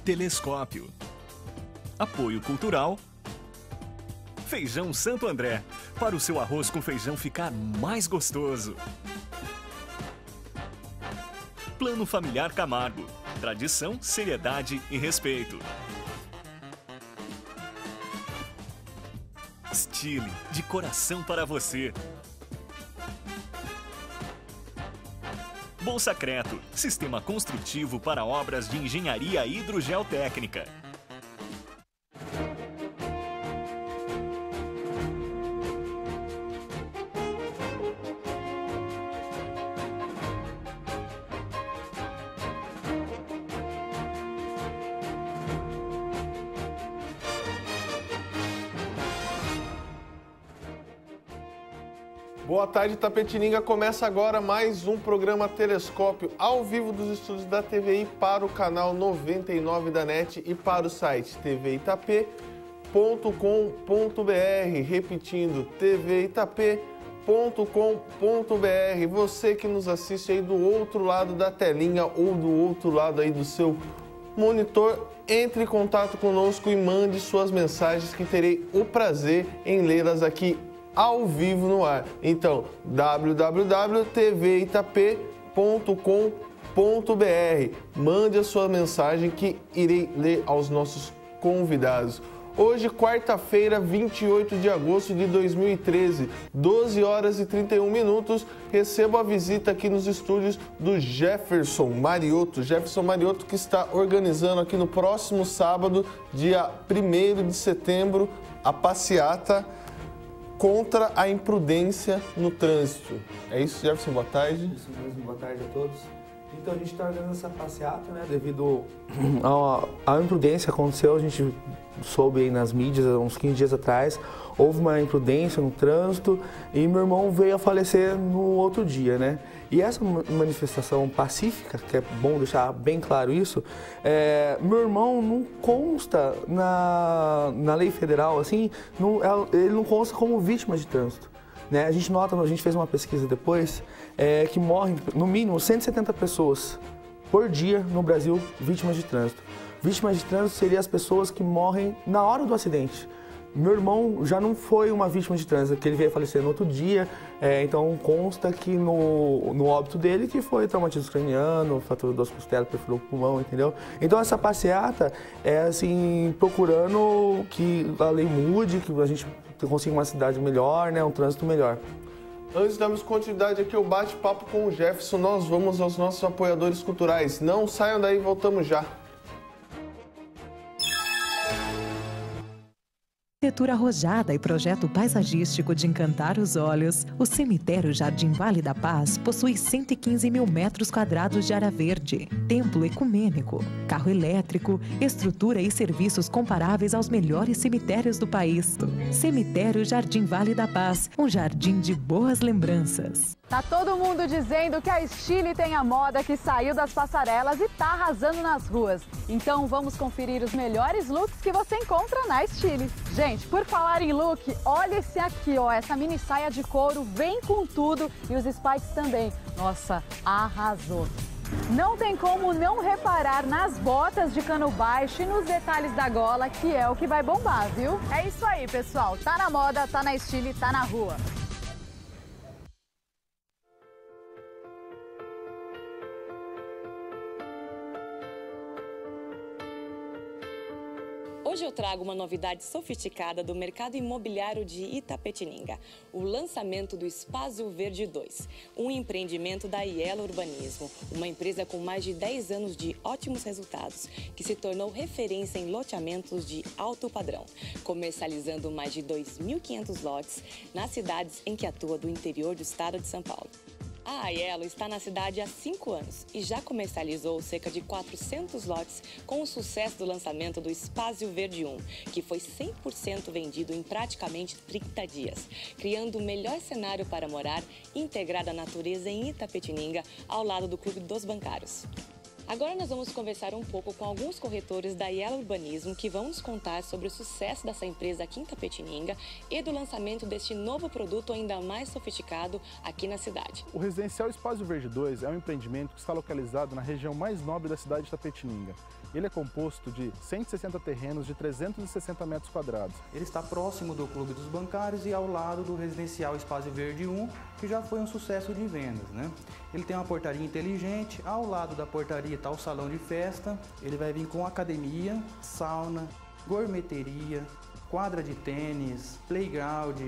Telescópio. Apoio cultural. Feijão Santo André, para o seu arroz com feijão ficar mais gostoso. Plano Familiar Camargo. Tradição, seriedade e respeito. Stile, de coração para você. Bolsacreto, sistema construtivo para obras de engenharia hidrogeotécnica. Boa tarde, Itapetininga. Começa agora mais um programa Telescópio ao vivo dos estúdios da TVI para o canal 99 da NET e para o site tvitap.com.br. Repetindo, tvitap.com.br. Você que nos assiste aí do outro lado da telinha ou do outro lado aí do seu monitor, entre em contato conosco e mande suas mensagens que terei o prazer em lê-las aqui ao vivo no ar. Então, www.tvitap.com.br. Mande a sua mensagem que irei ler aos nossos convidados. Hoje, quarta-feira, 28 de agosto de 2013, 12 horas e 31 minutos, recebo a visita aqui nos estúdios do Jefferson Mariotto. Jefferson Mariotto, que está organizando aqui no próximo sábado, dia 1º de setembro, a passeata contra a imprudência no trânsito. É isso, Jefferson? Boa tarde. Isso mesmo, boa tarde a todos. Então a gente está organizando essa passeata, né, devido à imprudência que aconteceu, a gente soube aí nas mídias, uns 15 dias atrás, houve uma imprudência no trânsito e meu irmão veio a falecer no outro dia, né? E essa manifestação pacífica, que é bom deixar bem claro isso, meu irmão não consta na lei federal, assim, ele não consta como vítima de trânsito. Né? A gente nota, a gente fez uma pesquisa depois, que morrem no mínimo 170 pessoas por dia no Brasil vítimas de trânsito. Vítimas de trânsito seriam as pessoas que morrem na hora do acidente. Meu irmão já não foi uma vítima de trânsito, que ele veio a falecer no outro dia, então consta que no óbito dele que foi traumatismo craniano, fratura das costelas, perfurou o pulmão, entendeu? Então essa passeata é assim, procurando que a lei mude, que a gente consiga uma cidade melhor, né, um trânsito melhor. Antes de darmos continuidade aqui ao bate-papo com o Jefferson, nós vamos aos nossos apoiadores culturais. Não saiam daí, voltamos já. Arquitetura arrojada e projeto paisagístico de encantar os olhos, o cemitério Jardim Vale da Paz possui 115 mil metros quadrados de área verde, templo ecumênico, carro elétrico, estrutura e serviços comparáveis aos melhores cemitérios do país. Cemitério Jardim Vale da Paz, um jardim de boas lembranças. Tá todo mundo dizendo que a Stile tem a moda que saiu das passarelas e tá arrasando nas ruas. Então vamos conferir os melhores looks que você encontra na Stile. Gente, por falar em look, olha esse aqui, ó, essa mini saia de couro vem com tudo e os spikes também. Nossa, arrasou! Não tem como não reparar nas botas de cano baixo e nos detalhes da gola, que é o que vai bombar, viu? É isso aí, pessoal. Tá na moda, tá na Stile, tá na rua. Hoje eu trago uma novidade sofisticada do mercado imobiliário de Itapetininga, o lançamento do Espaço Verde 2, um empreendimento da Ielo Urbanismo, uma empresa com mais de 10 anos de ótimos resultados, que se tornou referência em loteamentos de alto padrão, comercializando mais de 2.500 lotes nas cidades em que atua do interior do estado de São Paulo. A Ielo está na cidade há 5 anos e já comercializou cerca de 400 lotes com o sucesso do lançamento do Espaço Verde 1, que foi 100% vendido em praticamente 30 dias, criando o melhor cenário para morar integrado à natureza em Itapetininga, ao lado do Clube dos Bancários. Agora nós vamos conversar um pouco com alguns corretores da Yellow Urbanismo que vão nos contar sobre o sucesso dessa empresa aqui em Itapetininga e do lançamento deste novo produto ainda mais sofisticado aqui na cidade. O Residencial Espazio Verde 2 é um empreendimento que está localizado na região mais nobre da cidade de Itapetininga. Ele é composto de 160 terrenos de 360 metros quadrados. Ele está próximo do Clube dos Bancários e ao lado do Residencial Espazio Verde 1, que já foi um sucesso de vendas, né? Ele tem uma portaria inteligente, ao lado da portaria está o salão de festa, ele vai vir com academia, sauna, gourmeteria, quadra de tênis, playground,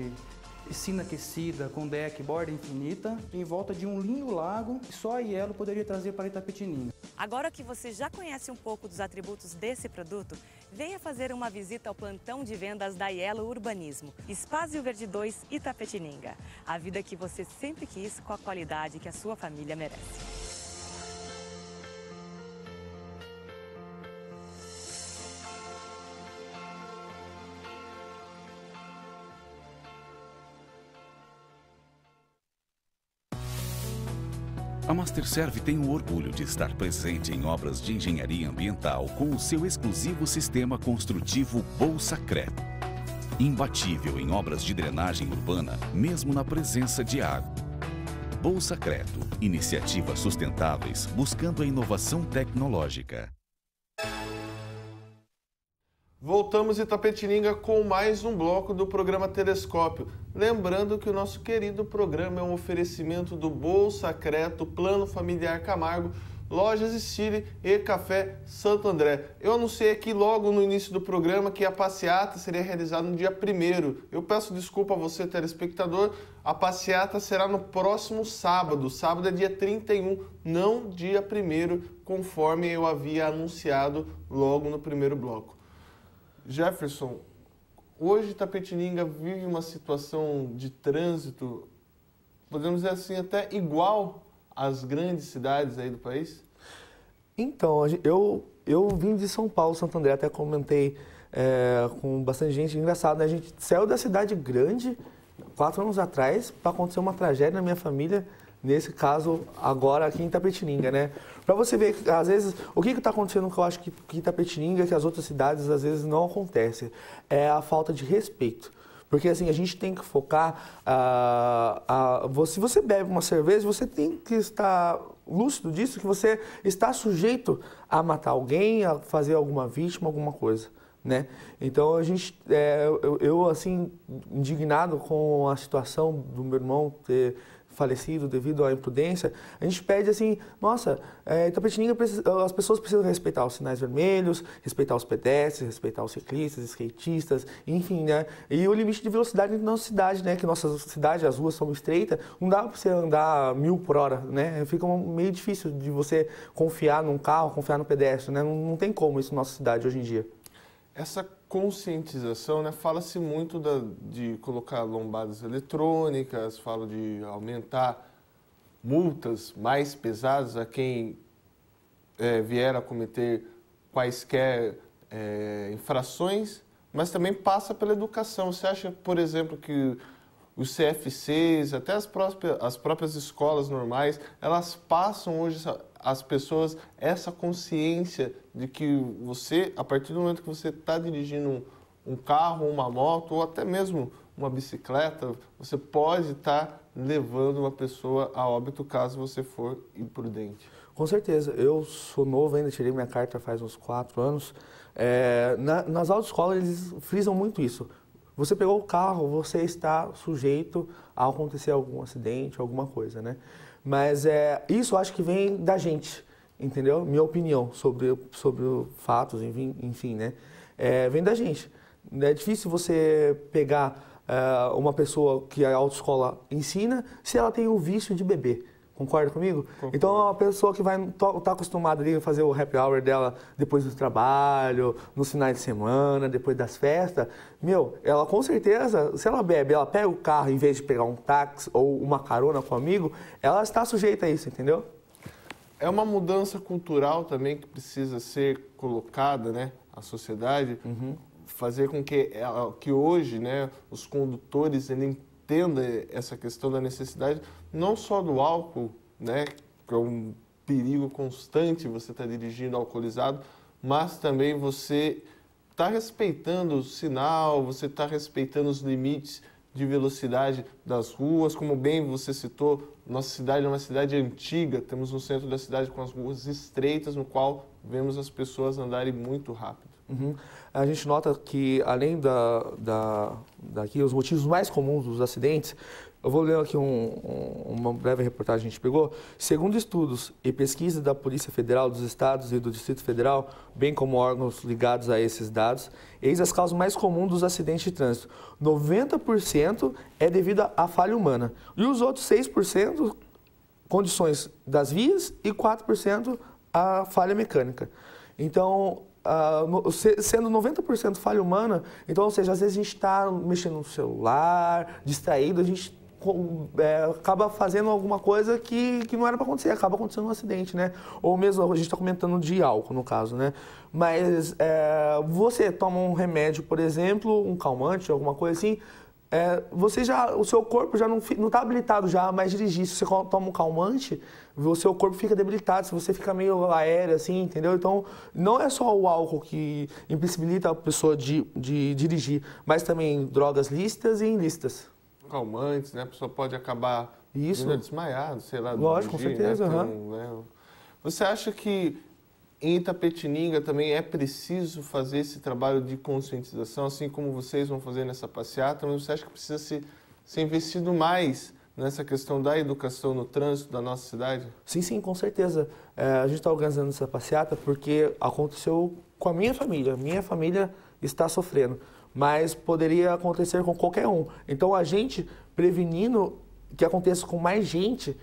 piscina aquecida com deck, borda infinita, em volta de um lindo lago que só a Yellow poderia trazer para Itapetininga. Agora que você já conhece um pouco dos atributos desse produto, venha fazer uma visita ao plantão de vendas da Yellow Urbanismo, Espazio Verde 2 Itapetininga. A vida que você sempre quis com a qualidade que a sua família merece. A Masterserv tem o orgulho de estar presente em obras de engenharia ambiental com o seu exclusivo sistema construtivo Bolsacret. Imbatível em obras de drenagem urbana, mesmo na presença de água. Bolsacreto, iniciativas sustentáveis buscando a inovação tecnológica. Voltamos em Itapetininga com mais um bloco do programa Telescópio. Lembrando que o nosso querido programa é um oferecimento do Bolsacreto, Plano Familiar Camargo, Lojas Estile e Café Santo André. Eu anunciei aqui logo no início do programa que a passeata seria realizada no dia 1º. Eu peço desculpa a você, telespectador, a passeata será no próximo sábado. Sábado é dia 31, não dia 1º, conforme eu havia anunciado logo no primeiro bloco. Jefferson, hoje Itapetininga vive uma situação de trânsito, podemos dizer assim, até igual às grandes cidades aí do país? Então, eu vim de São Paulo, Santo André, até comentei com bastante gente. Engraçado, né? A gente saiu da cidade grande 4 anos atrás para acontecer uma tragédia na minha família, nesse caso agora aqui em Itapetininga, né? Para você ver, às vezes, o que está acontecendo que eu acho que Itapetininga, que as outras cidades, às vezes não acontece, é a falta de respeito. Porque assim, a gente tem que focar, se você bebe uma cerveja, você tem que estar lúcido disso, que você está sujeito a matar alguém, a fazer alguma vítima, alguma coisa, né? Então, a gente, eu assim, indignado com a situação do meu irmão ter falecido devido à imprudência, a gente pede assim, nossa, Itapetininga, as pessoas precisam respeitar os sinais vermelhos, respeitar os pedestres, respeitar os ciclistas, skatistas, enfim, né? E o limite de velocidade na nossa cidade, né? Que nossa cidade, as ruas são estreitas, não dá para você andar 1000 por hora, né? Fica meio difícil de você confiar num carro, confiar no pedestre, né? Não tem como isso na nossa cidade hoje em dia. Essa conscientização, né, fala-se muito de colocar lombadas eletrônicas, fala de aumentar multas mais pesadas a quem vier a cometer quaisquer infrações, mas também passa pela educação. Você acha, por exemplo, que os CFCs, até as próprias escolas normais, elas passam hoje às pessoas essa consciência de que você, a partir do momento que você está dirigindo um carro, uma moto ou até mesmo uma bicicleta, você pode estar levando uma pessoa a óbito caso você for imprudente? Com certeza. Eu sou novo ainda, tirei minha carta faz uns 4 anos. Nas autoescolas eles frisam muito isso. Você pegou o carro, você está sujeito a acontecer algum acidente, alguma coisa, né? Mas isso eu acho que vem da gente, entendeu? Minha opinião sobre fatos, enfim, né? Vem da gente. É difícil você pegar uma pessoa que a autoescola ensina se ela tem o vício de beber. Concorda comigo? Concordo. Então, uma pessoa que vai estar acostumada a fazer o happy hour dela depois do trabalho, nos finais de semana, depois das festas, ela com certeza, se ela bebe, ela pega o carro em vez de pegar um táxi ou uma carona com um amigo, ela está sujeita a isso, entendeu? É uma mudança cultural também que precisa ser colocada, né, à sociedade, fazer com que hoje, né, os condutores entendam essa questão da necessidade não só do álcool, né, que é um perigo constante você estar dirigindo alcoolizado, mas também você está respeitando o sinal, você está respeitando os limites de velocidade das ruas. Como bem você citou, nossa cidade é uma cidade antiga, temos um centro da cidade com as ruas estreitas, no qual vemos as pessoas andarem muito rápido. Uhum. A gente nota que, além daqui, os motivos mais comuns dos acidentes, eu vou ler aqui uma breve reportagem que a gente pegou. Segundo estudos e pesquisa da Polícia Federal, dos Estados e do Distrito Federal, bem como órgãos ligados a esses dados, eis as causas mais comuns dos acidentes de trânsito. 90% é devido à falha humana. E os outros 6%, condições das vias, e 4% a falha mecânica. Então, sendo 90% falha humana, então, ou seja, às vezes a gente está mexendo no celular, distraído, a gente acaba fazendo alguma coisa que não era para acontecer, acaba acontecendo um acidente, né? Ou mesmo, a gente está comentando de álcool, no caso, né? Mas você toma um remédio, por exemplo, um calmante, alguma coisa assim, o seu corpo já não está habilitado já a mais dirigir. Se você toma um calmante, o seu corpo fica debilitado, se você fica meio aéreo, assim, entendeu? Então, não é só o álcool que impossibilita a pessoa de dirigir, mas também drogas lícitas e ilícitas. Calmantes, né? A pessoa pode acabar desmaiado, sei lá. Lógico, com certeza. Né? Você acha que em Itapetininga também é preciso fazer esse trabalho de conscientização, assim como vocês vão fazer nessa passeata, mas você acha que precisa ser investido mais nessa questão da educação no trânsito da nossa cidade? Sim, com certeza. A gente está organizando essa passeata porque aconteceu com a minha família. Minha família está sofrendo, mas poderia acontecer com qualquer um. Então, a gente prevenindo que aconteça com mais gente,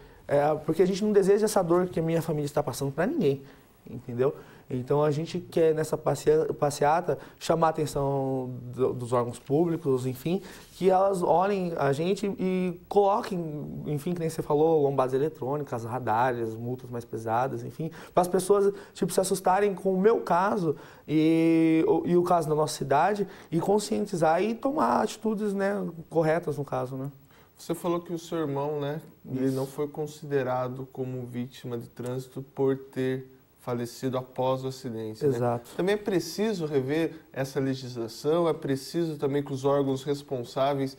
porque a gente não deseja essa dor que a minha família está passando para ninguém. Entendeu? Então a gente quer nessa passeata chamar a atenção dos órgãos públicos, enfim, que elas olhem a gente e coloquem, enfim, que nem você falou, lombadas eletrônicas, radares, multas mais pesadas, enfim, para as pessoas se assustarem com o meu caso e o caso da nossa cidade e conscientizar e tomar atitudes, né, corretas no caso, né? Você falou que o seu irmão, né, ele não foi considerado como vítima de trânsito por ter falecido após o acidente. Exato. Né? Também é preciso rever essa legislação, é preciso também que os órgãos responsáveis,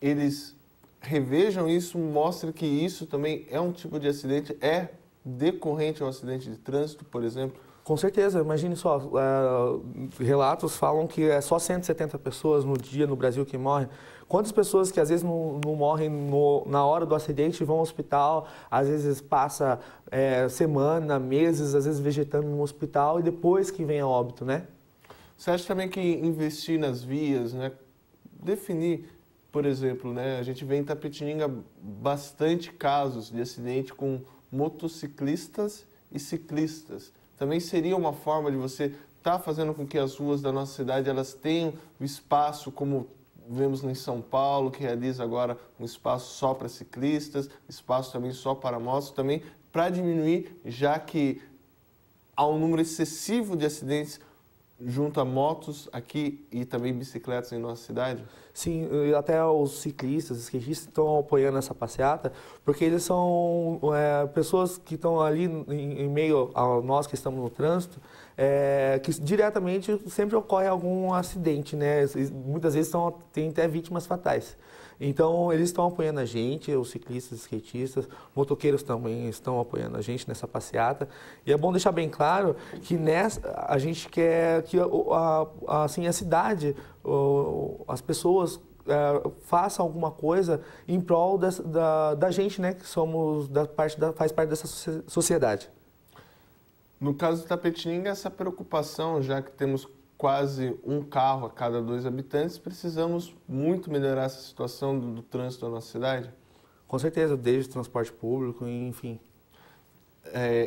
eles revejam isso, mostrem que isso também é um tipo de acidente, é decorrente ao acidente de trânsito, por exemplo. Com certeza, imagine só, relatos falam que é só 170 pessoas no dia no Brasil que morrem. Quantas pessoas que às vezes não morrem na hora do acidente vão ao hospital, às vezes passa semana, meses, às vezes vegetando no hospital e depois que vem a óbito, né? Você acha também que investir nas vias, né, definir, por exemplo, né, a gente vê em Itapetininga bastante casos de acidente com motociclistas e ciclistas. Também seria uma forma de você estar fazendo com que as ruas da nossa cidade elas tenham o espaço, como vemos em São Paulo, que realiza agora um espaço só para ciclistas, espaço também só para motos, também para diminuir, já que há um número excessivo de acidentes junto a motos aqui e também bicicletas em nossa cidade? Sim, até os ciclistas, os skatistas estão apoiando essa passeata, porque eles são pessoas que estão ali em meio a nós que estamos no trânsito, que diretamente sempre ocorre algum acidente, né? Muitas vezes tem até vítimas fatais. Então, eles estão apoiando a gente, os ciclistas, os skatistas, motoqueiros também estão apoiando a gente nessa passeata. E é bom deixar bem claro que a gente quer que assim, a cidade, as pessoas façam alguma coisa em prol da gente, né, que somos faz parte dessa sociedade. No caso de Itapetininga, essa preocupação, já que temos quase um carro a cada 2 habitantes, precisamos muito melhorar essa situação do trânsito da nossa cidade? Com certeza, desde o transporte público, enfim.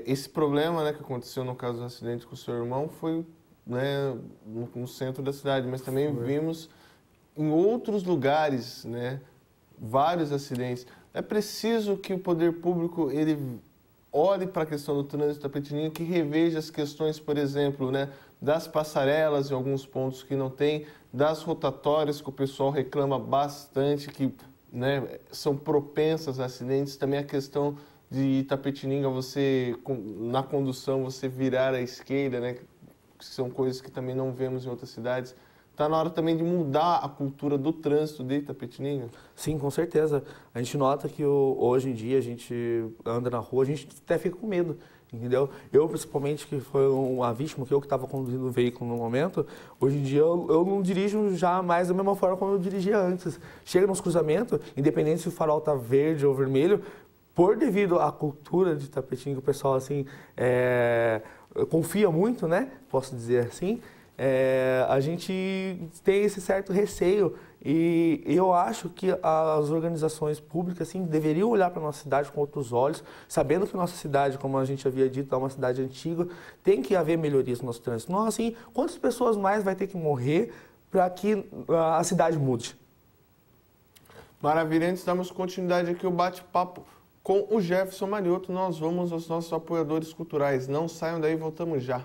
Esse problema, né, que aconteceu no caso do acidente com o seu irmão foi, né, no centro da cidade, mas também vimos em outros lugares, né, vários acidentes. É preciso que o poder público ele olhe para a questão do trânsito da Itapetininga, que reveja as questões, por exemplo, né, das passarelas em alguns pontos que não tem, das rotatórias que o pessoal reclama bastante, que, né, são propensas a acidentes, também a questão de Itapetininga, você, na condução, você virar à esquerda, né? Que são coisas que também não vemos em outras cidades. Está na hora também de mudar a cultura do trânsito de Itapetininga? Sim, com certeza. A gente nota que hoje em dia a gente anda na rua, a gente até fica com medo, entendeu? Eu, principalmente, que foi uma vítima, que eu que estava conduzindo o veículo no momento, hoje em dia eu não dirijo já mais da mesma forma como eu dirigia antes. Chega nos cruzamentos, independente se o farol está verde ou vermelho, por devido à cultura de Itapetininga, o pessoal assim confia muito, né? Posso dizer assim. A gente tem esse certo receio e eu acho que as organizações públicas assim, deveriam olhar para a nossa cidade com outros olhos, sabendo que nossa cidade, como a gente havia dito, é uma cidade antiga, tem que haver melhorias no nosso trânsito. Não, assim, quantas pessoas mais vai ter que morrer para que a cidade mude? Maravilha, antes damos continuidade aqui o bate-papo com o Jefferson Mariotto. Nós vamos aos nossos apoiadores culturais. Não saiam daí, voltamos já.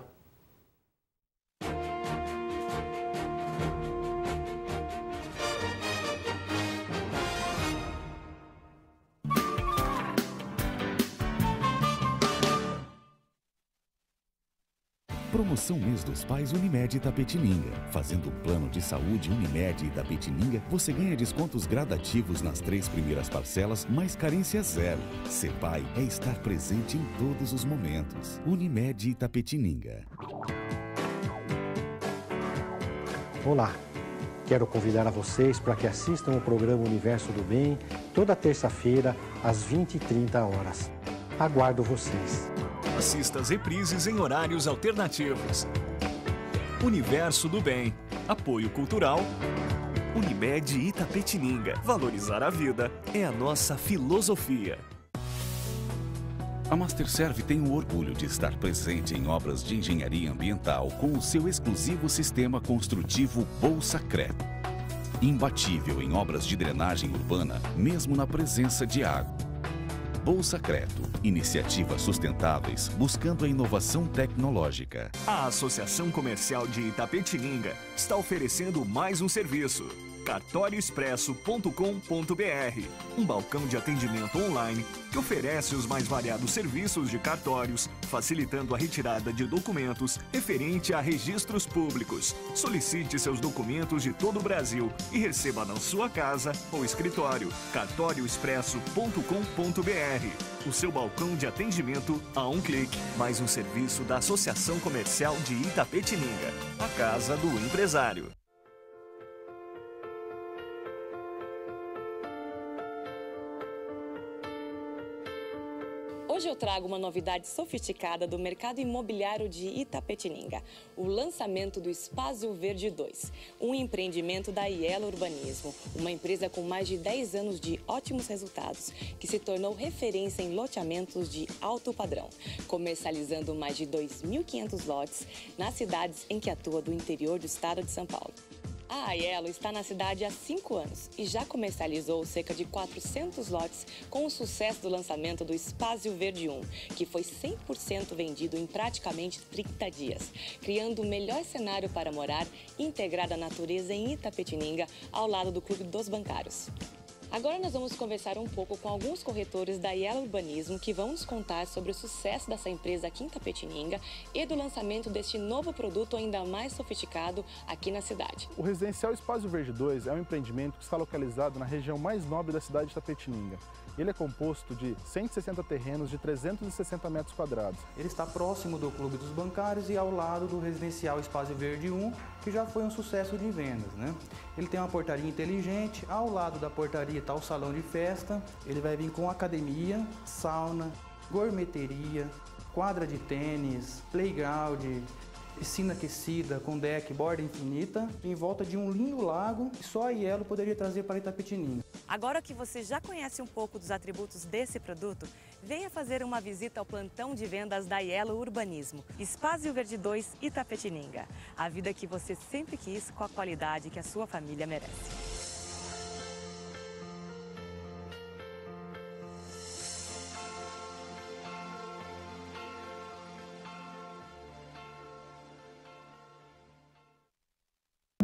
Promoção Mês dos Pais Unimed Itapetininga. Fazendo o plano de saúde Unimed Itapetininga, você ganha descontos gradativos nas 3 primeiras parcelas, mais carência zero. Ser pai é estar presente em todos os momentos. Unimed Itapetininga. Olá, quero convidar a vocês para que assistam o programa Universo do Bem toda terça-feira às 20h30. Aguardo vocês. Assista as reprises em horários alternativos. Universo do Bem. Apoio cultural. Unimed Itapetininga. Valorizar a vida é a nossa filosofia. A Masterserv tem o orgulho de estar presente em obras de engenharia ambiental com o seu exclusivo sistema construtivo Bolsacret. Imbatível em obras de drenagem urbana, mesmo na presença de água. Bolsacreto, iniciativas sustentáveis buscando a inovação tecnológica. A Associação Comercial de Itapetininga está oferecendo mais um serviço. cartorioexpresso.com.br, um balcão de atendimento online que oferece os mais variados serviços de cartórios, facilitando a retirada de documentos referente a registros públicos. Solicite seus documentos de todo o Brasil e receba na sua casa ou escritório. cartorioexpresso.com.br, o seu balcão de atendimento a um clique. Mais um serviço da Associação Comercial de Itapetininga, a casa do empresário. Hoje eu trago uma novidade sofisticada do mercado imobiliário de Itapetininga, o lançamento do Espaço Verde 2, um empreendimento da Ielo Urbanismo, uma empresa com mais de 10 anos de ótimos resultados, que se tornou referência em loteamentos de alto padrão, comercializando mais de 2.500 lotes nas cidades em que atua do interior do estado de São Paulo. A Ielo está na cidade há 5 anos e já comercializou cerca de 400 lotes com o sucesso do lançamento do Espaço Verde 1, que foi 100% vendido em praticamente 30 dias, criando o melhor cenário para morar integrado à natureza em Itapetininga, ao lado do Clube dos Bancários. Agora nós vamos conversar um pouco com alguns corretores da Ielo Urbanismo que vão nos contar sobre o sucesso dessa empresa aqui em Itapetininga e do lançamento deste novo produto ainda mais sofisticado aqui na cidade. O residencial Espaço Verde 2 é um empreendimento que está localizado na região mais nobre da cidade de Itapetininga. Ele é composto de 160 terrenos de 360 metros quadrados. Ele está próximo do Clube dos Bancários e ao lado do residencial Espaço Verde 1, que já foi um sucesso de vendas, né? Ele tem uma portaria inteligente, ao lado da portaria está o salão de festa, ele vai vir com academia, sauna, gourmeteria, quadra de tênis, playground, piscina aquecida com deck, borda infinita, em volta de um lindo lago que só a Ielo poderia trazer para Itapetininga. Agora que você já conhece um pouco dos atributos desse produto, venha fazer uma visita ao plantão de vendas da Ielo Urbanismo. Espaço Verde 2 Itapetininga. A vida que você sempre quis com a qualidade que a sua família merece.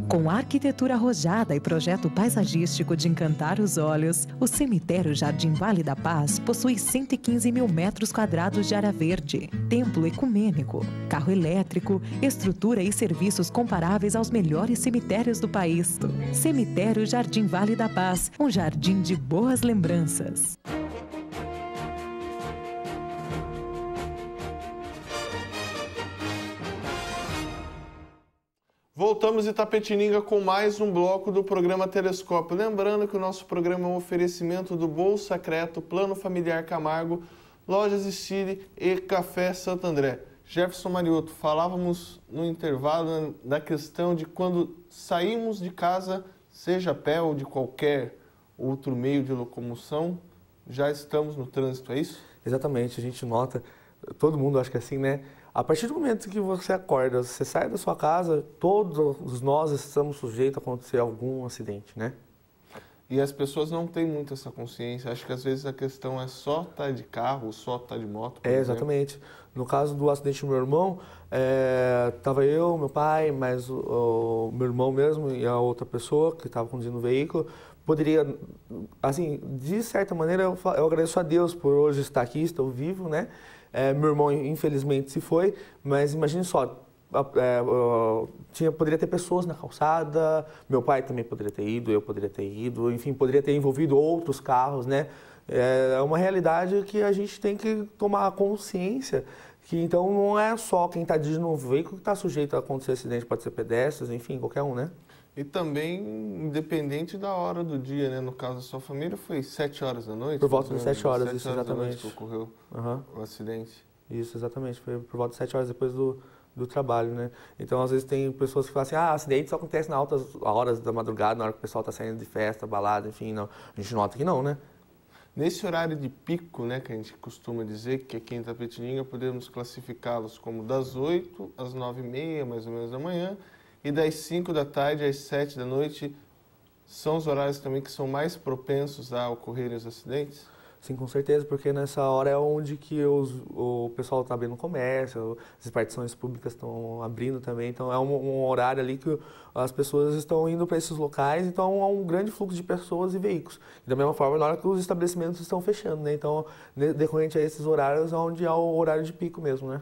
Com arquitetura arrojada e projeto paisagístico de encantar os olhos, o cemitério Jardim Vale da Paz possui 115 mil metros quadrados de área verde, templo ecumênico, carro elétrico, estrutura e serviços comparáveis aos melhores cemitérios do país. Cemitério Jardim Vale da Paz, um jardim de boas lembranças. Voltamos em Itapetininga com mais um bloco do programa Telescópio. Lembrando que o nosso programa é um oferecimento do Bolsa Creto, Plano Familiar Camargo, Lojas Stile e Café Santo André. Jefferson Mariotto, falávamos no intervalo da questão de quando saímos de casa, seja a pé ou de qualquer outro meio de locomoção, já estamos no trânsito, é isso? Exatamente, a gente nota, todo mundo acha que é assim, né? A partir do momento que você acorda, você sai da sua casa, todos nós estamos sujeitos a acontecer algum acidente, né? E as pessoas não têm muito essa consciência. Acho que às vezes a questão é só estar de carro, só estar de moto. Exatamente. No caso do acidente do meu irmão, estava eu, meu pai, mais o meu irmão mesmo e a outra pessoa que estava conduzindo o veículo. Poderia, assim, de certa maneira, eu agradeço a Deus por hoje estar aqui, estou vivo, né? Meu irmão, infelizmente, se foi, mas imagine só, poderia ter pessoas na calçada, meu pai também poderia ter ido, eu poderia ter ido, enfim, poderia ter envolvido outros carros, né? É uma realidade que a gente tem que tomar consciência, que então não é só quem está dirigindo um veículo que está sujeito a acontecer acidente, pode ser pedestres, enfim, qualquer um, né? E também, independente da hora do dia, né? No caso da sua família, foi 7 horas da noite? Por volta de 7 horas, isso, 7 horas exatamente. Que ocorreu o acidente. Isso, exatamente. Foi por volta de 7 horas depois do trabalho, né? Então, às vezes, tem pessoas que falam assim, acidente só acontece nas altas horas da madrugada, na hora que o pessoal está saindo de festa, balada, enfim, não. A gente nota que não, né? Nesse horário de pico, né, que a gente costuma dizer, que aqui em Itapetininga podemos classificá-los como das 8 às 9h30, mais ou menos, da manhã, e das 5 da tarde às 7 da noite, são os horários também que são mais propensos a ocorrerem os acidentes? Sim, com certeza, porque nessa hora é onde que o pessoal está abrindo comércio, as repartições públicas estão abrindo também, então é um horário ali que as pessoas estão indo para esses locais, então há um grande fluxo de pessoas e veículos. E da mesma forma, na hora que os estabelecimentos estão fechando, né? Então, decorrente a esses horários, é onde há o horário de pico mesmo, né?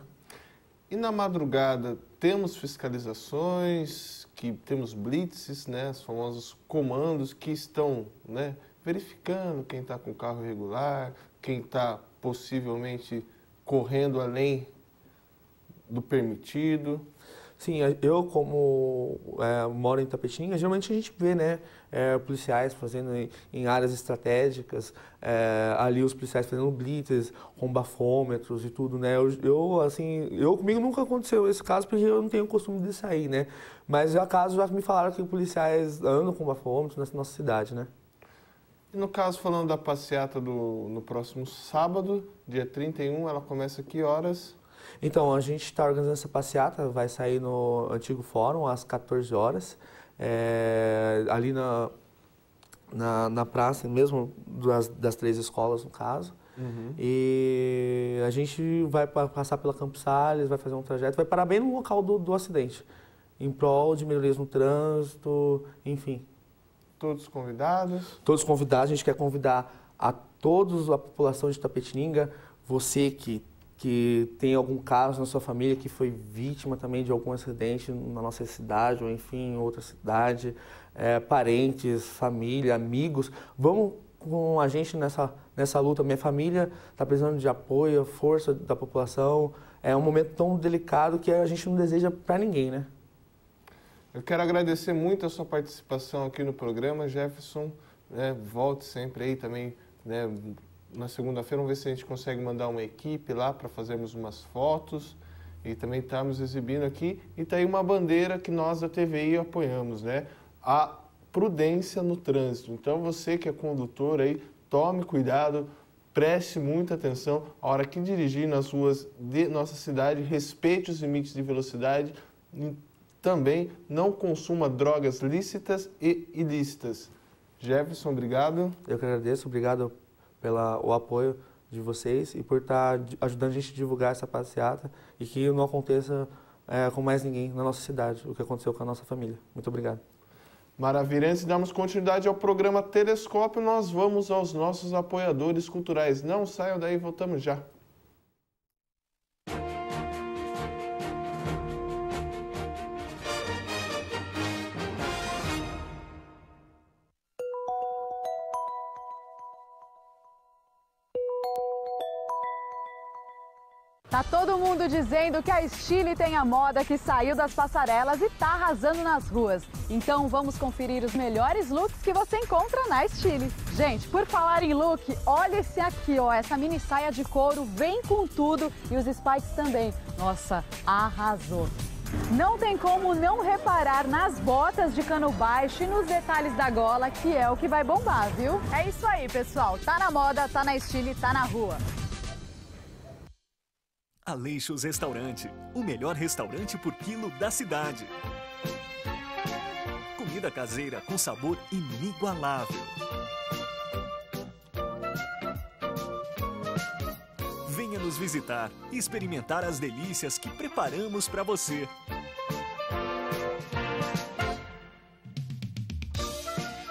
E na madrugada, temos fiscalizações, temos blitzes, né, os famosos comandos que estão, né, verificando quem está com o carro irregular, quem está possivelmente correndo além do permitido. Sim, eu como moro em Itapetininga, geralmente a gente vê, né, policiais fazendo em áreas estratégicas, ali os policiais fazendo blitzes, rombafômetros e tudo, né. Comigo nunca aconteceu esse caso porque eu não tenho o costume de sair, né. Mas acaso já me falaram que policiais andam com bafômetros na nossa cidade, né. E no caso, falando da passeata no próximo sábado, dia 31, ela começa a que horas? Então, a gente está organizando essa passeata, vai sair no antigo fórum às 14 horas, ali na praça mesmo, das 3 escolas no caso. Uhum. E a gente vai passar pela Campos Sales, vai fazer um trajeto, vai parar bem no local do acidente, em prol de melhorias no trânsito, enfim. Todos convidados? Todos convidados, a gente quer convidar a toda a população de Itapetininga, você que tem algum caso na sua família que foi vítima também de algum acidente na nossa cidade ou enfim em outra cidade, parentes, família, amigos, vamos com a gente nessa luta. Minha família está precisando de apoio, força da população, é um momento tão delicado que a gente não deseja para ninguém, né? Eu quero agradecer muito a sua participação aqui no programa, Jefferson, volte sempre aí também, né? Na segunda-feira, vamos ver se a gente consegue mandar uma equipe lá para fazermos umas fotos e também estamos exibindo aqui. E está aí uma bandeira que nós da TVI apoiamos, né? A prudência no trânsito. Então, você que é condutor aí, tome cuidado, preste muita atenção. A hora que dirigir nas ruas de nossa cidade, respeite os limites de velocidade e também não consuma drogas lícitas e ilícitas. Jefferson, obrigado. Eu que agradeço, obrigado pelo apoio de vocês e por estar ajudando a gente a divulgar essa passeata e que não aconteça com mais ninguém na nossa cidade, o que aconteceu com a nossa família. Muito obrigado. Maravilha, antes de darmos continuidade ao programa Telescópio, nós vamos aos nossos apoiadores culturais. Não saiam daí, voltamos já. Tá todo mundo dizendo que a Stile tem a moda que saiu das passarelas e tá arrasando nas ruas. Então vamos conferir os melhores looks que você encontra na Stile. Gente, por falar em look, olha esse aqui, ó, essa mini saia de couro vem com tudo e os spikes também. Nossa, arrasou! Não tem como não reparar nas botas de cano baixo e nos detalhes da gola, que é o que vai bombar, viu? É isso aí, pessoal. Tá na moda, tá na Stile, tá na rua. Aleixos Restaurante, o melhor restaurante por quilo da cidade. Comida caseira com sabor inigualável. Venha nos visitar e experimentar as delícias que preparamos para você.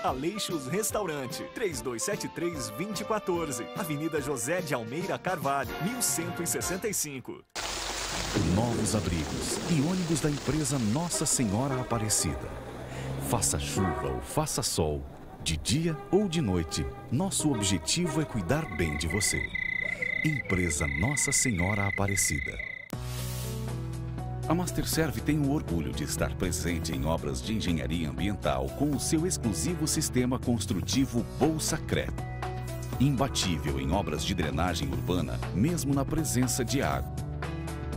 Aleixos Restaurante, 3273-2014, Avenida José de Almeida Carvalho, 1165. Novos abrigos e ônibus da empresa Nossa Senhora Aparecida. Faça chuva ou faça sol, de dia ou de noite, nosso objetivo é cuidar bem de você. Empresa Nossa Senhora Aparecida. A Masterserv tem o orgulho de estar presente em obras de engenharia ambiental com o seu exclusivo sistema construtivo Bolsacret. Imbatível em obras de drenagem urbana, mesmo na presença de água.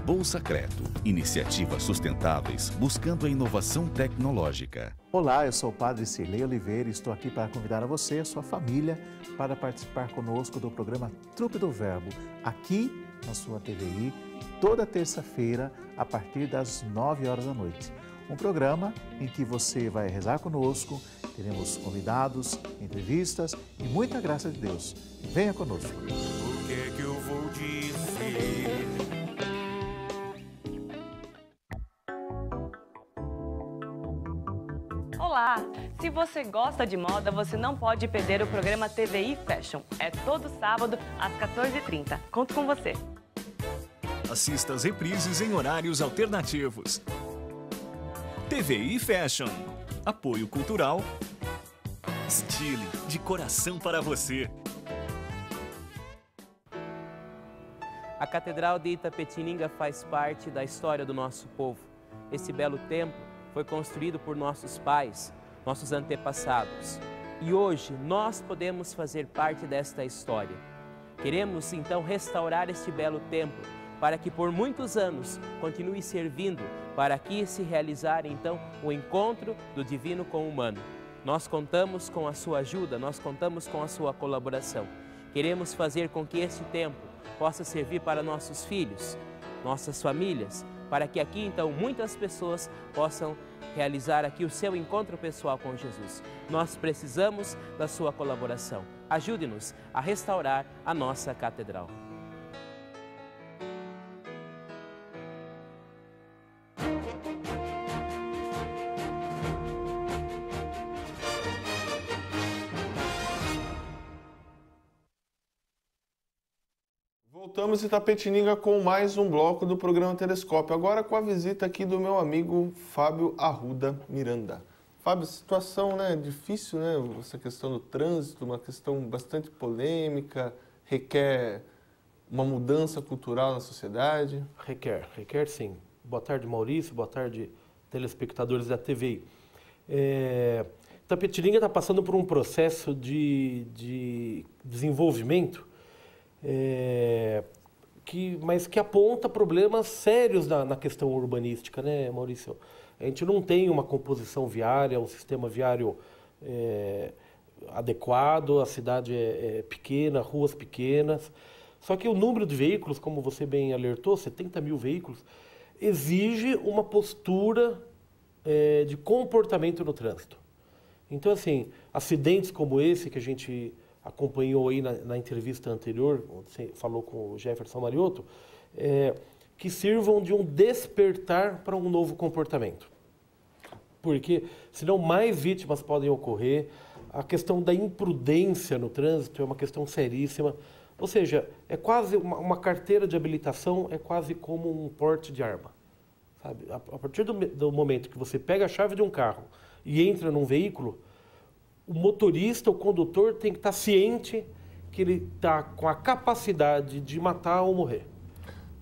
Bolsacreto, iniciativas sustentáveis buscando a inovação tecnológica. Olá, eu sou o Padre Cirlei Oliveira e estou aqui para convidar a você e a sua família para participar conosco do programa Trupe do Verbo, aqui na sua TVI, toda terça-feira, a partir das 9 horas da noite. Um programa em que você vai rezar conosco, teremos convidados, entrevistas e muita graça de Deus. Venha conosco. O que é que eu vou dizer? Olá! Se você gosta de moda, você não pode perder o programa TVI Fashion. É todo sábado, às 14h30. Conto com você! Assista as reprises em horários alternativos. TVI Fashion. Apoio cultural. Stile, de coração para você. A Catedral de Itapetininga faz parte da história do nosso povo. Esse belo templo foi construído por nossos pais, nossos antepassados. E hoje nós podemos fazer parte desta história. Queremos então restaurar este belo templo para que por muitos anos continue servindo para aqui se realizar então o encontro do divino com o humano. Nós contamos com a sua ajuda, nós contamos com a sua colaboração. Queremos fazer com que este templo possa servir para nossos filhos, nossas famílias, para que aqui então muitas pessoas possam realizar aqui o seu encontro pessoal com Jesus. Nós precisamos da sua colaboração. Ajude-nos a restaurar a nossa catedral. Voltamos em Itapetininga com mais um bloco do programa Telescópio. Agora com a visita aqui do meu amigo Fábio Arruda Miranda. Fábio, situação, né, difícil, né? Essa questão do trânsito, uma questão bastante polêmica, requer uma mudança cultural na sociedade. Requer sim. Boa tarde, Maurício. Boa tarde, telespectadores da TVI. Itapetininga está passando por um processo de desenvolvimento mas que aponta problemas sérios na questão urbanística, né, Maurício? A gente não tem uma composição viária, um sistema viário adequado, a cidade é pequena, ruas pequenas. Só que o número de veículos, como você bem alertou, 70 mil veículos, exige uma postura de comportamento no trânsito. Então, assim, acidentes como esse que a gente acompanhou aí na entrevista anterior, onde você falou com o Jefferson Mariotto, que sirvam de um despertar para um novo comportamento. porque senão mais vítimas podem ocorrer. A questão da imprudência no trânsito é uma questão seríssima. Ou seja, é quase uma carteira de habilitação, é quase como um porte de arma. Sabe? A partir do momento que você pega a chave de um carro e entra num veículo, o motorista, o condutor tem que estar ciente que ele está com a capacidade de matar ou morrer.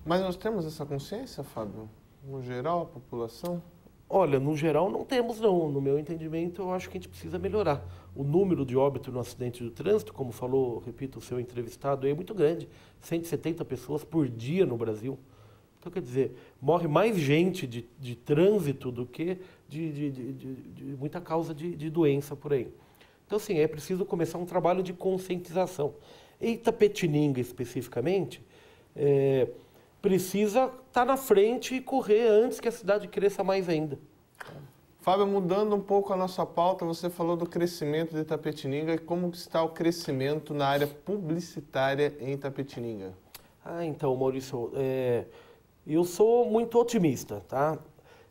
Mas nós temos essa consciência, Fábio? No geral, a população? Olha, no geral não temos não. No meu entendimento, eu acho que a gente precisa melhorar. O número de óbito no acidente do trânsito, como falou, repito, o seu entrevistado, é muito grande. 170 pessoas por dia no Brasil. Então, quer dizer, morre mais gente de trânsito do que de muita causa de doença por aí. Então, assim, é preciso começar um trabalho de conscientização. Em Itapetininga, especificamente, precisa estar na frente e correr antes que a cidade cresça mais ainda. Fábio, mudando um pouco a nossa pauta, você falou do crescimento de Itapetininga e como está o crescimento na área publicitária em Itapetininga? Então, Maurício, eu sou muito otimista, tá?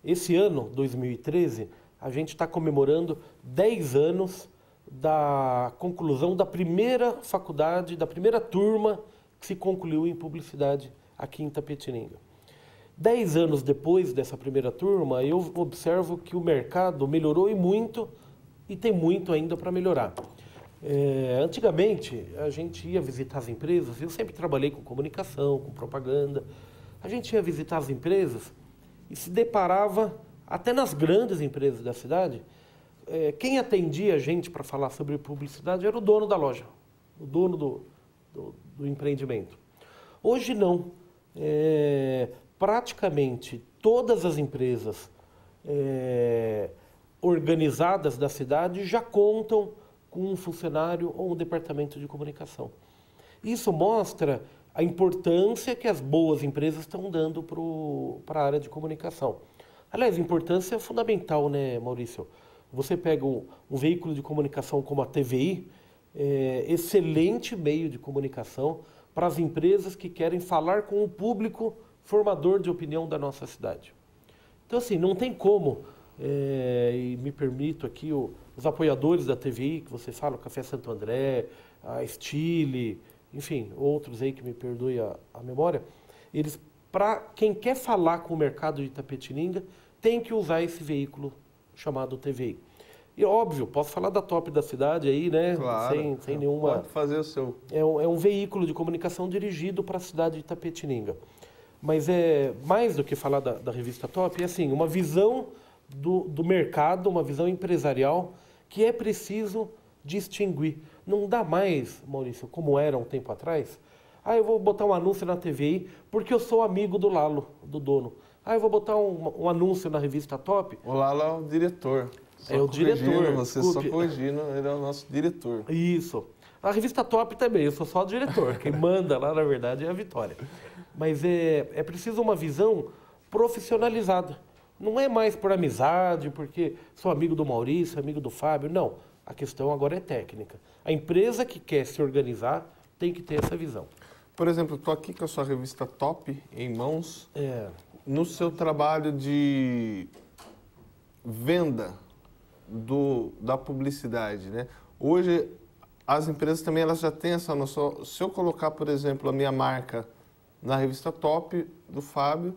Esse ano, 2013, a gente está comemorando 10 anos da conclusão da primeira faculdade, da primeira turma que se concluiu em publicidade aqui em Itapetininga. 10 anos depois dessa primeira turma, eu observo que o mercado melhorou e muito, e tem muito ainda para melhorar. Antigamente, a gente ia visitar as empresas, eu sempre trabalhei com comunicação, com propaganda, a gente ia visitar as empresas e se deparava, até nas grandes empresas da cidade, quem atendia a gente para falar sobre publicidade era o dono da loja, o dono do empreendimento. Hoje não. Praticamente todas as empresas organizadas da cidade já contam com um funcionário ou um departamento de comunicação. Isso mostra a importância que as boas empresas estão dando para a área de comunicação. Aliás, importância é fundamental, né, Maurício? Você pega um veículo de comunicação como a TVI, excelente meio de comunicação para as empresas que querem falar com o público formador de opinião da nossa cidade. Então, assim, não tem como, e me permito aqui, os apoiadores da TVI, que você fala, o Café Santo André, a Stile, enfim, outros aí que me perdoe a memória, eles, para quem quer falar com o mercado de Itapetininga, tem que usar esse veículo chamado TVI. E óbvio, posso falar da top da cidade aí, né? Claro, sem nenhuma... Pode fazer o seu. É um veículo de comunicação dirigido para a cidade de Itapetininga. Mas é mais do que falar da revista Top, é assim, uma visão do mercado, uma visão empresarial que é preciso distinguir. Não dá mais, Maurício, como era um tempo atrás. Eu vou botar um anúncio na TVI porque eu sou amigo do Lalo, do dono. Eu vou botar um anúncio na revista Top. O Lalo é o diretor. É o diretor. Você só corrigindo, ele é o nosso diretor. Isso. A revista Top também, eu sou só o diretor. Quem manda lá, na verdade, é a Vitória. Mas é preciso uma visão profissionalizada. Não é mais por amizade, porque sou amigo do Maurício, amigo do Fábio. Não. A questão agora é técnica. A empresa que quer se organizar tem que ter essa visão. Por exemplo, estou aqui com a sua revista Top em mãos. No seu trabalho de venda da publicidade, né? Hoje, as empresas também elas já têm essa noção. Se eu colocar, por exemplo, a minha marca na revista Top do Fábio,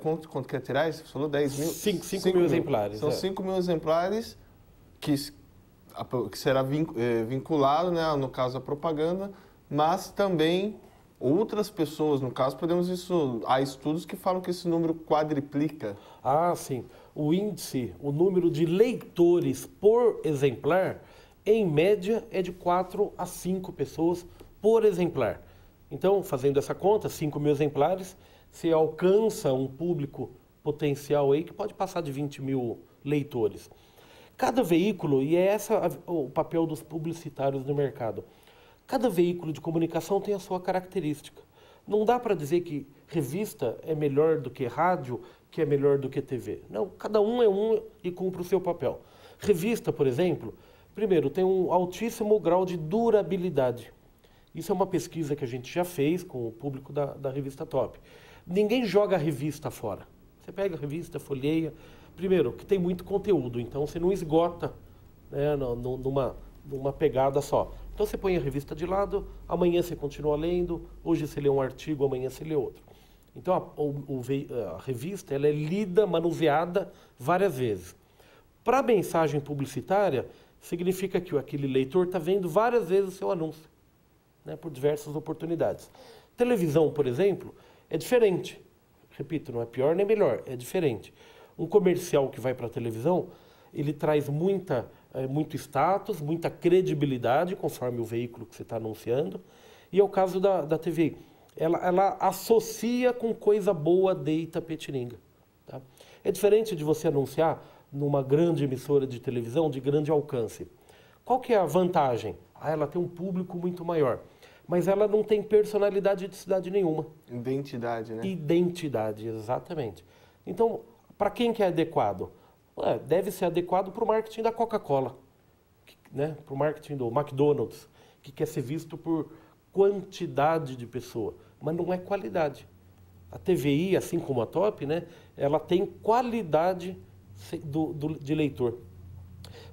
quanto quer tirar? Você falou 10 mil? 5 mil exemplares. São 5 mil exemplares que será vinculado, né, no caso, à propaganda, mas também outras pessoas, no caso, há estudos que falam que esse número quadriplica. Sim. O índice, o número de leitores por exemplar, em média, é de 4 a 5 pessoas por exemplar. Então, fazendo essa conta, 5 mil exemplares, você alcança um público potencial aí que pode passar de 20 mil leitores. Cada veículo, e é esse o papel dos publicitários no mercado, cada veículo de comunicação tem a sua característica. Não dá para dizer que revista é melhor do que rádio, que é melhor do que TV. Não, cada um é um e cumpre o seu papel. Revista, por exemplo, primeiro, tem um altíssimo grau de durabilidade. Isso é uma pesquisa que a gente já fez com o público da revista Top. Ninguém joga a revista fora. Você pega a revista, folheia, Primeiro, que tem muito conteúdo, então você não esgota, né, numa pegada só. Então você põe a revista de lado, amanhã você continua lendo, hoje você lê um artigo, amanhã você lê outro. Então a revista ela é lida, manuseada várias vezes. Para a mensagem publicitária, significa que aquele leitor está vendo várias vezes o seu anúncio, né, por diversas oportunidades. Televisão, por exemplo, é diferente. Repito, não é pior nem melhor, é diferente. Um comercial que vai para a televisão, ele traz muito status, muita credibilidade, conforme o veículo que você está anunciando. E é o caso da TV. Ela associa com coisa boa de Itapetininga. Tá? É diferente de você anunciar numa grande emissora de televisão de grande alcance. Qual que é a vantagem? Ela tem um público muito maior. Mas ela não tem personalidade de cidade nenhuma. Identidade, né? Identidade, exatamente. Então, para quem que é adequado? Deve ser adequado para o marketing da Coca-Cola, né? Para o marketing do McDonald's, que quer ser visto por quantidade de pessoa, mas não é qualidade. A TVI, assim como a Top, né? Ela tem qualidade de leitor.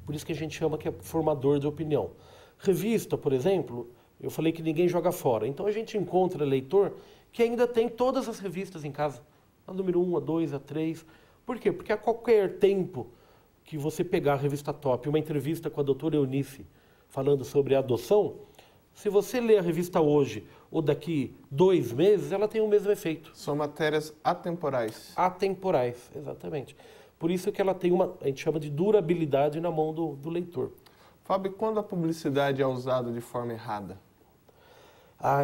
Por isso que a gente chama que é formador de opinião. Revista, por exemplo, eu falei que ninguém joga fora. Então a gente encontra leitor que ainda tem todas as revistas em casa. A número 1, a 2, a 3. Por quê? Porque a qualquer tempo que você pegar a revista Top, uma entrevista com a doutora Eunice falando sobre a adoção, se você ler a revista hoje ou daqui 2 meses, ela tem o mesmo efeito. São matérias atemporais. Atemporais, exatamente. Por isso que ela tem a gente chama de durabilidade na mão do leitor. Fábio, quando a publicidade é usada de forma errada?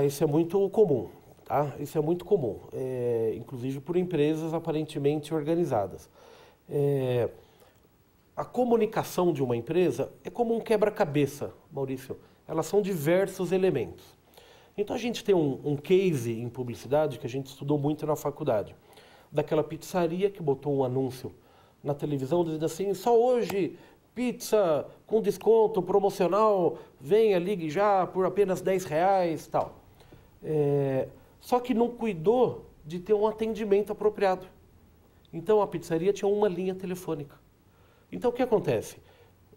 Isso é muito comum, tá? Isso é muito comum, inclusive por empresas aparentemente organizadas. A comunicação de uma empresa é como um quebra-cabeça, Maurício. Elas são diversos elementos. Então a gente tem um case em publicidade que a gente estudou muito na faculdade, daquela pizzaria que botou um anúncio na televisão dizendo assim, só hoje pizza com desconto promocional, venha, ligue já por apenas R$10, tal. Só que não cuidou de ter um atendimento apropriado. Então a pizzaria tinha uma linha telefônica. Então o que acontece?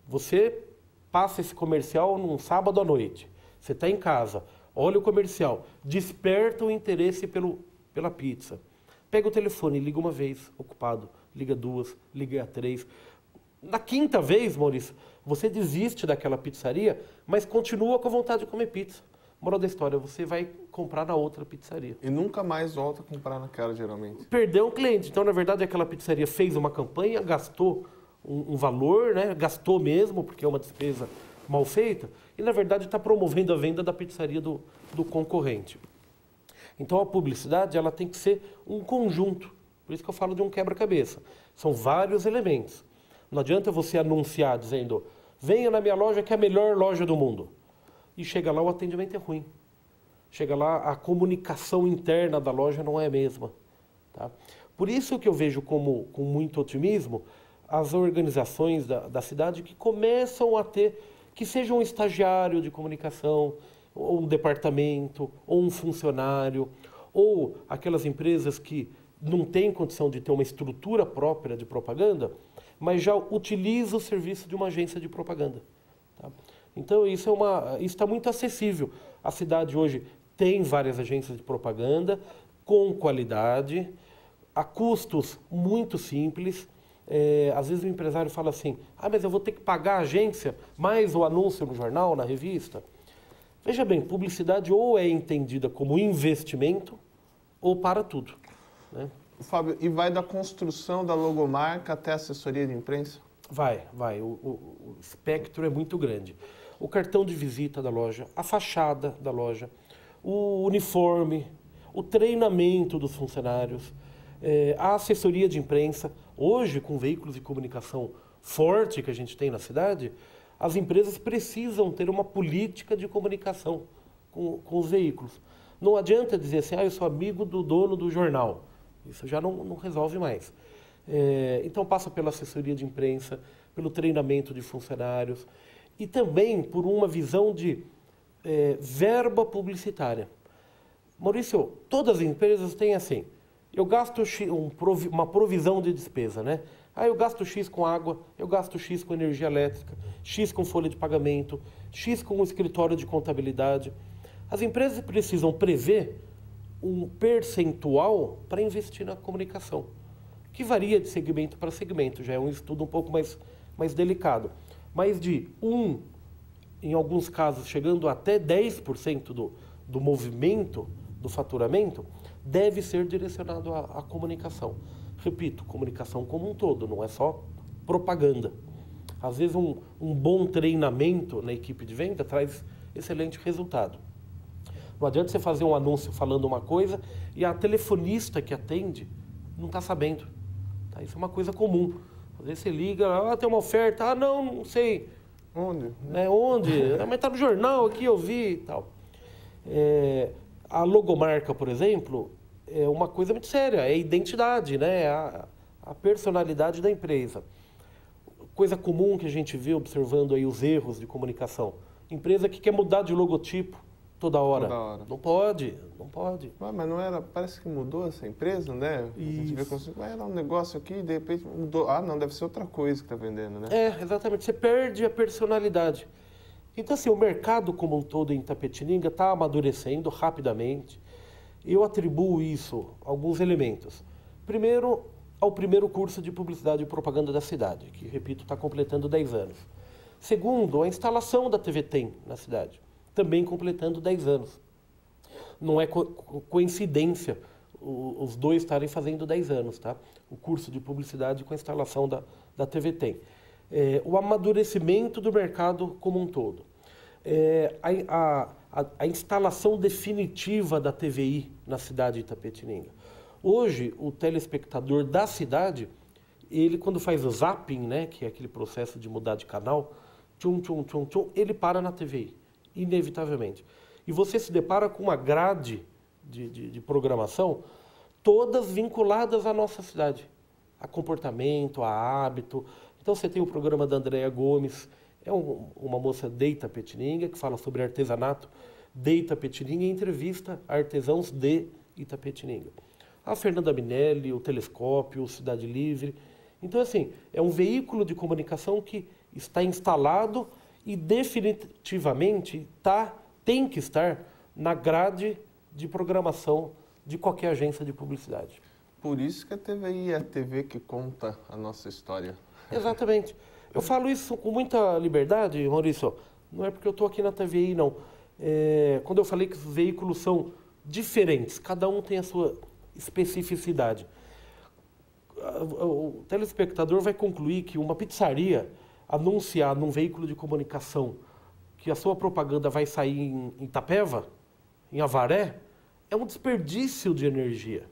Você passa esse comercial num sábado à noite, você está em casa, olha o comercial, desperta o interesse pela pizza. Pega o telefone, liga uma vez, ocupado, liga 2, liga 3. Na 5ª vez, Maurício, você desiste daquela pizzaria, mas continua com a vontade de comer pizza. Moral da história, você vai comprar na outra pizzaria. E nunca mais volta a comprar naquela, geralmente. Perdeu um cliente. Então, na verdade, aquela pizzaria fez uma campanha, gastou um valor, né? Gastou mesmo, porque é uma despesa mal feita, e, na verdade, está promovendo a venda da pizzaria do concorrente. Então, a publicidade ela tem que ser um conjunto. Por isso que eu falo de um quebra-cabeça. São vários elementos. Não adianta você anunciar dizendo, venha na minha loja que é a melhor loja do mundo. E chega lá, o atendimento é ruim. Chega lá, a comunicação interna da loja não é a mesma. Tá? Por isso que eu vejo com muito otimismo as organizações da cidade que começam a ter, que seja um estagiário de comunicação, ou um departamento, ou um funcionário, ou aquelas empresas que não têm condição de ter uma estrutura própria de propaganda, mas já utiliza o serviço de uma agência de propaganda. Tá? Então, isso está muito acessível. A cidade hoje tem várias agências de propaganda com qualidade, a custos muito simples. Às vezes o empresário fala assim, mas eu vou ter que pagar a agência mais o anúncio no jornal, na revista. Veja bem, publicidade ou é entendida como investimento ou para tudo. Né? Fábio, e vai da construção da logomarca até a assessoria de imprensa? Vai. O espectro é muito grande. O cartão de visita da loja, a fachada da loja, o uniforme, o treinamento dos funcionários, a assessoria de imprensa. Hoje, com veículos de comunicação forte que a gente tem na cidade, as empresas precisam ter uma política de comunicação com os veículos. Não adianta dizer assim, eu sou amigo do dono do jornal. Isso já não resolve mais. Então passa pela assessoria de imprensa, pelo treinamento de funcionários e também por uma visão de verba publicitária. Maurício, todas as empresas têm assim, eu gasto uma provisão de despesa, né? Ah, eu gasto X com água, eu gasto X com energia elétrica, X com folha de pagamento, X com o escritório de contabilidade. As empresas precisam prever um percentual para investir na comunicação, que varia de segmento para segmento, já é um estudo um pouco mais delicado. Mas de em alguns casos, chegando até 10% do movimento, do faturamento, deve ser direcionado à comunicação. Repito, comunicação como um todo, não é só propaganda. Às vezes um bom treinamento na equipe de venda traz excelente resultado. Não adianta você fazer um anúncio falando uma coisa e a telefonista que atende não está sabendo. Tá? Isso é uma coisa comum. Às vezes você liga, tem uma oferta, não sei. Onde? Onde? Mas está no jornal aqui, eu vi e tal. A logomarca, por exemplo, é uma coisa muito séria, é a identidade, né? A personalidade da empresa. Coisa comum que a gente vê observando aí os erros de comunicação. Empresa que quer mudar de logotipo toda hora. Não pode. Mas não era, parece que mudou essa empresa, né? A gente vê como era um negócio aqui, de repente mudou. Não, deve ser outra coisa que está vendendo, né? Exatamente. Você perde a personalidade. Então, assim, o mercado como um todo em Itapetininga está amadurecendo rapidamente. Eu atribuo isso a alguns elementos. Primeiro, ao primeiro curso de publicidade e propaganda da cidade, que, repito, está completando 10 anos. Segundo, a instalação da TV Tem na cidade, também completando 10 anos. Não é coincidência os dois estarem fazendo 10 anos, tá? O curso de publicidade com a instalação da TV Tem. O amadurecimento do mercado como um todo. A instalação definitiva da TVI na cidade de Itapetininga. Hoje, o telespectador da cidade, ele quando faz o zapping, né, que é aquele processo de mudar de canal, ele para na TVI, inevitavelmente. E você se depara com uma grade de programação, todas vinculadas à nossa cidade, a comportamento, a hábito. Então você tem o programa da Andréa Gomes, uma moça de Itapetininga, que fala sobre artesanato de Itapetininga e entrevista artesãos de Itapetininga. A Fernanda Minelli, o Telescópio, o Cidade Livre. Então, assim, é um veículo de comunicação que está instalado e definitivamente tem que estar na grade de programação de qualquer agência de publicidade. Por isso que a TVI é a TV que conta a nossa história. Exatamente. Eu falo isso com muita liberdade, Maurício. Não é porque eu estou aqui na TVI, não. Quando eu falei que os veículos são diferentes, cada um tem a sua especificidade. O telespectador vai concluir que uma pizzaria anunciar num veículo de comunicação que a sua propaganda vai sair em Itapeva, em Avaré, é um desperdício de energia.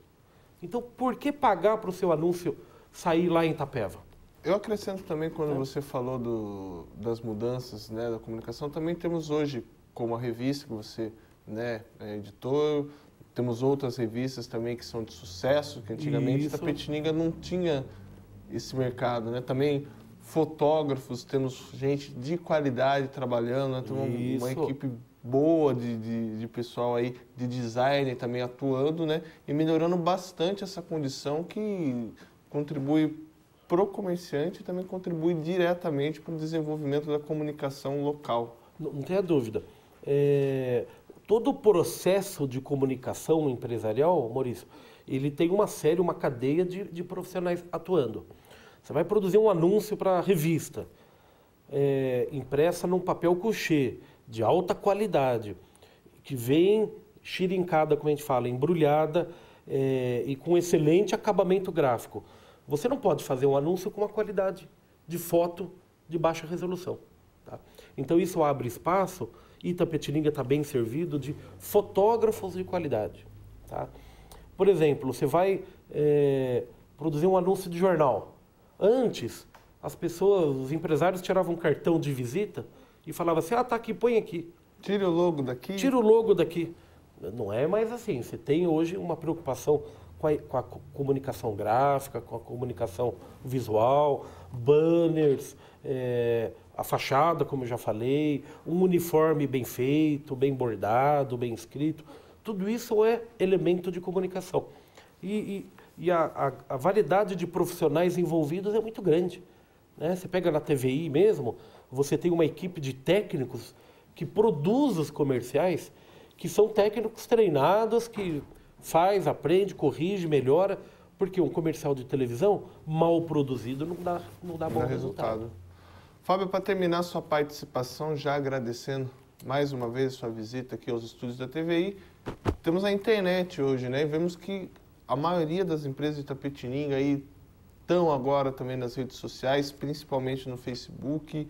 Então, por que pagar para o seu anúncio sair lá em Itapeva? Eu acrescento também, quando você falou das mudanças, né, da comunicação, também temos hoje, como a revista que você, né, é editor, temos outras revistas também que são de sucesso, que antigamente Itapetininga não tinha esse mercado, né? Também fotógrafos, temos gente de qualidade trabalhando, né? Temos uma equipe boa de pessoal aí, de design também atuando, né? E melhorando bastante essa condição que contribui para o comerciante e também contribui diretamente para o desenvolvimento da comunicação local. Não tenha dúvida. Todo o processo de comunicação empresarial, Maurício, ele tem uma cadeia de profissionais atuando. Você vai produzir um anúncio para a revista, impressa num papel couché, de alta qualidade, que vem xirincada, como a gente fala, embrulhada e com excelente acabamento gráfico. Você não pode fazer um anúncio com uma qualidade de foto de baixa resolução. Tá? Então isso abre espaço. Itapetininga está bem servido de fotógrafos de qualidade. Tá? Por exemplo, você vai produzir um anúncio de jornal. Antes, as pessoas, os empresários tiravam um cartão de visita e falavam assim, tá aqui, põe aqui. Tira o logo daqui. Tira o logo daqui. Não é mais assim. Você tem hoje uma preocupação com a comunicação gráfica, com a comunicação visual, banners, a fachada, como eu já falei, um uniforme bem feito, bem bordado, bem escrito. Tudo isso é elemento de comunicação. E e a variedade de profissionais envolvidos é muito grande. Né? Você pega na TVI mesmo, você tem uma equipe de técnicos que produz os comerciais, que são técnicos treinados, que faz, aprende, corrige, melhora, porque um comercial de televisão mal produzido não dá bom resultado. Fábio, para terminar sua participação, já agradecendo mais uma vez sua visita aqui aos estúdios da TVI, temos a internet hoje, né? E vemos que a maioria das empresas de Itapetininga aí estão agora também nas redes sociais, principalmente no Facebook,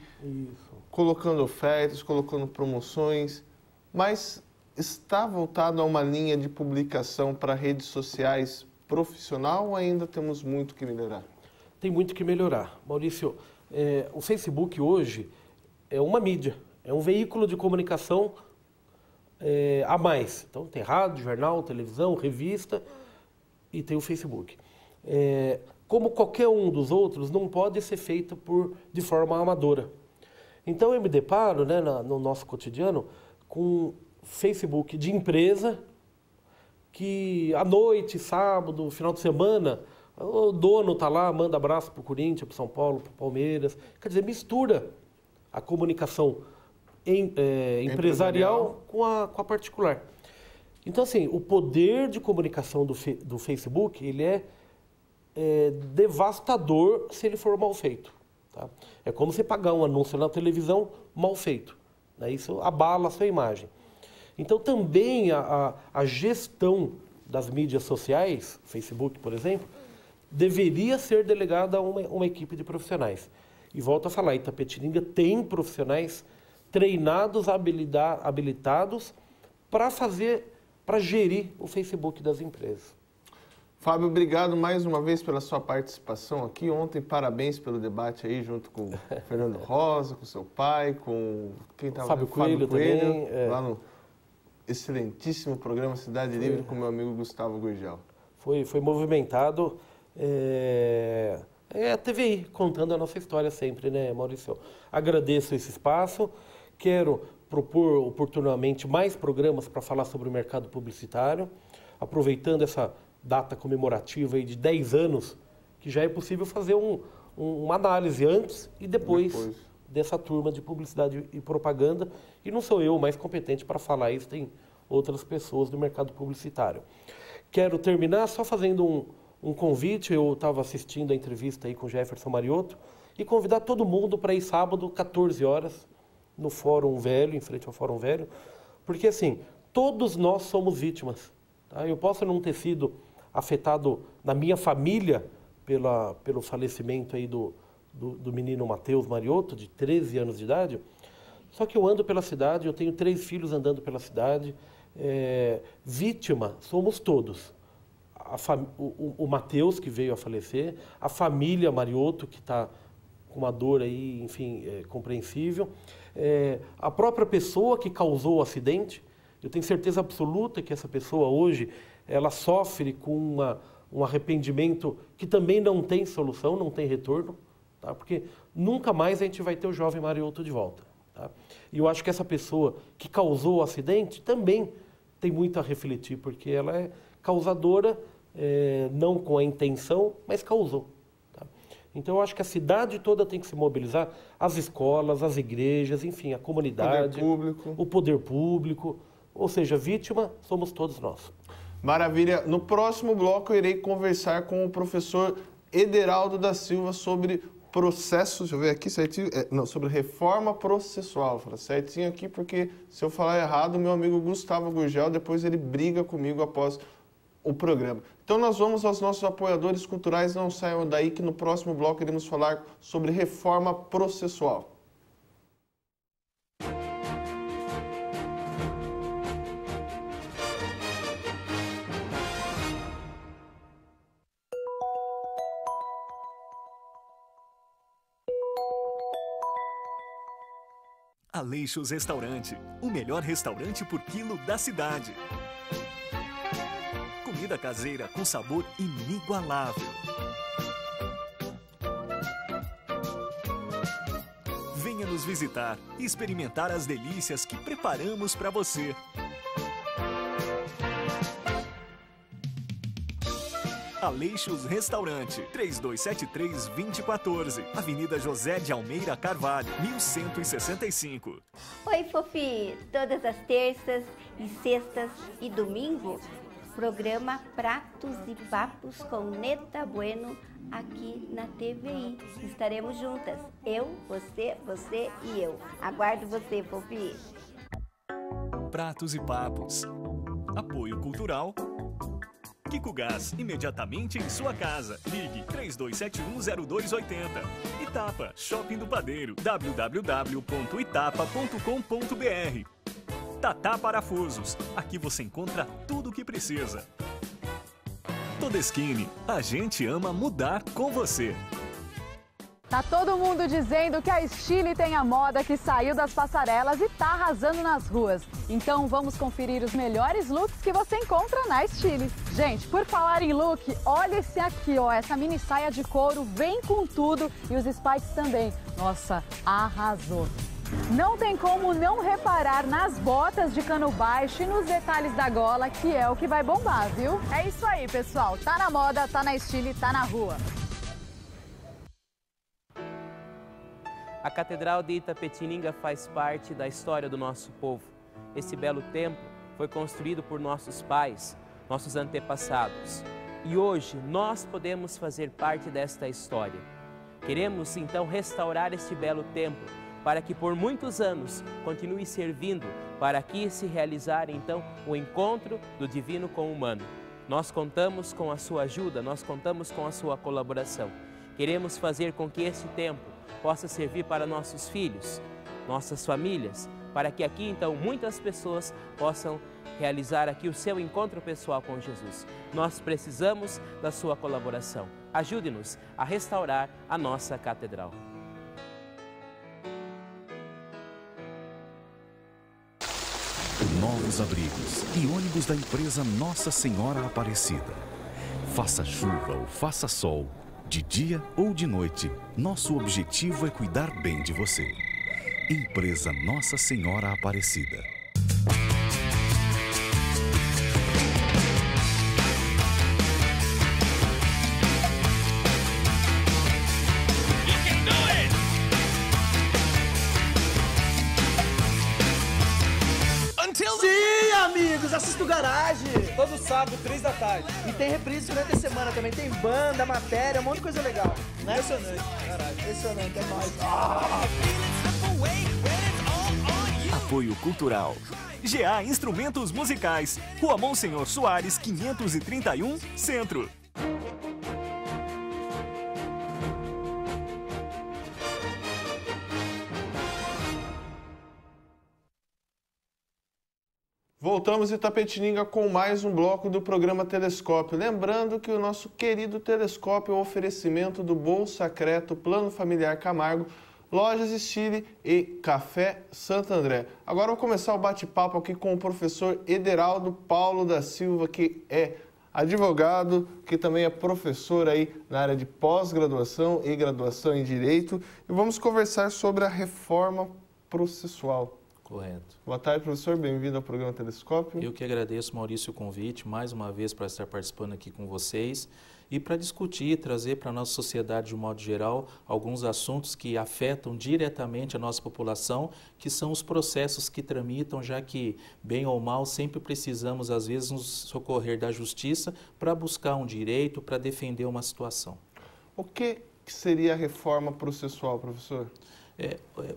colocando ofertas, colocando promoções, mas está voltado a uma linha de publicação para redes sociais profissional ou ainda temos muito que melhorar? Tem muito que melhorar. Maurício, o Facebook hoje é uma mídia, é um veículo de comunicação a mais. Então tem rádio, jornal, televisão, revista e tem o Facebook. Como qualquer um dos outros, não pode ser feito de forma amadora. Então eu me deparo, né, no nosso cotidiano com Facebook de empresa que à noite, sábado, final de semana, o dono está lá, manda abraço para o Corinthians, para o São Paulo, para o Palmeiras. Quer dizer, mistura a comunicação empresarial com a particular. Então, assim, o poder de comunicação do Facebook, ele é devastador se ele for mal feito. Tá? É como você pagar um anúncio na televisão mal feito. Né? Isso abala a sua imagem. Então, também a gestão das mídias sociais, Facebook, por exemplo, deveria ser delegada a uma equipe de profissionais. E volto a falar, Itapetininga tem profissionais treinados, habilitados para gerir o Facebook das empresas. Fábio, obrigado mais uma vez pela sua participação aqui. Ontem, parabéns pelo debate aí, junto com o Fernando Rosa, com seu pai, com quem estava... Fábio Coelho também. Lá no excelentíssimo programa Cidade Livre com meu amigo Gustavo Gurgel. Foi movimentado. A TVI contando a nossa história sempre, né, Maurício? Agradeço esse espaço. Quero propor oportunamente mais programas para falar sobre o mercado publicitário, aproveitando essa data comemorativa aí de 10 anos, que já é possível fazer uma análise antes e depois dessa turma de publicidade e propaganda. E não sou eu mais competente para falar isso, tem outras pessoas do mercado publicitário. Quero terminar só fazendo um convite. Eu estava assistindo a entrevista aí com o Jefferson Mariotto e convidar todo mundo para ir sábado, 14 horas, no Fórum Velho, em frente ao Fórum Velho, porque assim, todos nós somos vítimas. Tá? Eu posso não ter sido afetado na minha família pelo falecimento aí do menino Matheus Mariotto, de 13 anos de idade, só que eu ando pela cidade, eu tenho 3 filhos andando pela cidade, vítima somos todos. O Matheus, que veio a falecer, a família Mariotto, que está com uma dor aí, enfim, compreensível, a própria pessoa que causou o acidente. Eu tenho certeza absoluta que essa pessoa hoje, ela sofre com um arrependimento que também não tem solução, não tem retorno, tá? Porque nunca mais a gente vai ter o jovem Mariotto de volta. Tá? E eu acho que essa pessoa que causou o acidente também tem muito a refletir, porque ela é causadora, não com a intenção, mas causou. Tá? Então eu acho que a cidade toda tem que se mobilizar, as escolas, as igrejas, enfim, a comunidade, o poder público, ou seja, vítima somos todos nós. Maravilha. No próximo bloco eu irei conversar com o professor Ederaldo da Silva sobre processos, deixa eu ver aqui certinho, sobre reforma processual. Vou falar certinho aqui porque se eu falar errado, meu amigo Gustavo Gurgel, depois ele briga comigo após o programa. Então nós vamos aos nossos apoiadores culturais, não saiam daí que no próximo bloco iremos falar sobre reforma processual. Aleixos Restaurante, o melhor restaurante por quilo da cidade. Comida caseira com sabor inigualável. Venha nos visitar e experimentar as delícias que preparamos para você. Aleixos Restaurante, 3273-2014, Avenida José de Almeida Carvalho, 1165. Oi, Fofi! Todas as terças e sextas e domingo, programa Pratos e Papos com Neta Bueno aqui na TVI. Estaremos juntas, eu, você e eu. Aguardo você, Fofi! Pratos e Papos. Apoio Cultural Kiko Gás, imediatamente em sua casa. Ligue 32710280. Itapa, Shopping do Padeiro, www.itapa.com.br. Tatá Parafusos, aqui você encontra tudo o que precisa. Todeskine, a gente ama mudar com você. Tá todo mundo dizendo que a Stile tem a moda que saiu das passarelas e tá arrasando nas ruas. Então vamos conferir os melhores looks que você encontra na Stile. Gente, por falar em look, olha esse aqui, ó, essa mini saia de couro vem com tudo e os spikes também. Nossa, arrasou. Não tem como não reparar nas botas de cano baixo e nos detalhes da gola, que é o que vai bombar, viu? É isso aí, pessoal. Tá na moda, tá na Stile, tá na rua. A Catedral de Itapetininga faz parte da história do nosso povo. Esse belo templo foi construído por nossos pais, nossos antepassados. E hoje nós podemos fazer parte desta história. Queremos então restaurar este belo templo para que por muitos anos continue servindo para aqui se realizar então o encontro do divino com o humano. Nós contamos com a sua ajuda, nós contamos com a sua colaboração. Queremos fazer com que este templo possa servir para nossos filhos, nossas famílias, para que aqui então muitas pessoas possam realizar aqui o seu encontro pessoal com Jesus. Nós precisamos da sua colaboração. Ajude-nos a restaurar a nossa catedral. Novos abrigos e ônibus da empresa Nossa Senhora Aparecida. Faça chuva ou faça sol, de dia ou de noite, nosso objetivo é cuidar bem de você. Empresa Nossa Senhora Aparecida. Sim, amigos, assista o Garage! Todo sábado, 3 da tarde. E tem reprise durante a semana também. Tem banda, matéria, um monte de coisa legal. Né? Impressionante. Garage. Impressionante, é nóis. Apoio Cultural. GA Instrumentos Musicais. Rua Monsenhor Soares, 531, Centro. Voltamos em Itapetininga com mais um bloco do programa Telescópio. Lembrando que o nosso querido Telescópio é um oferecimento do Bolsa Creto, Plano Familiar Camargo, Lojas Stile e Café Santo André. Agora vou começar o bate-papo aqui com o professor Ederaldo Paulo da Silva, que é advogado, que também é professor aí na área de pós-graduação e graduação em Direito. E vamos conversar sobre a reforma processual. Correto. Boa tarde, professor. Bem-vindo ao programa Telescópio. Eu que agradeço, Maurício, o convite, mais uma vez, para estar participando aqui com vocês e para discutir, trazer para a nossa sociedade, de um modo geral, alguns assuntos que afetam diretamente a nossa população, que são os processos que tramitam, já que, bem ou mal, sempre precisamos, às vezes, nos socorrer da justiça para buscar um direito, para defender uma situação. O que seria a reforma processual, professor?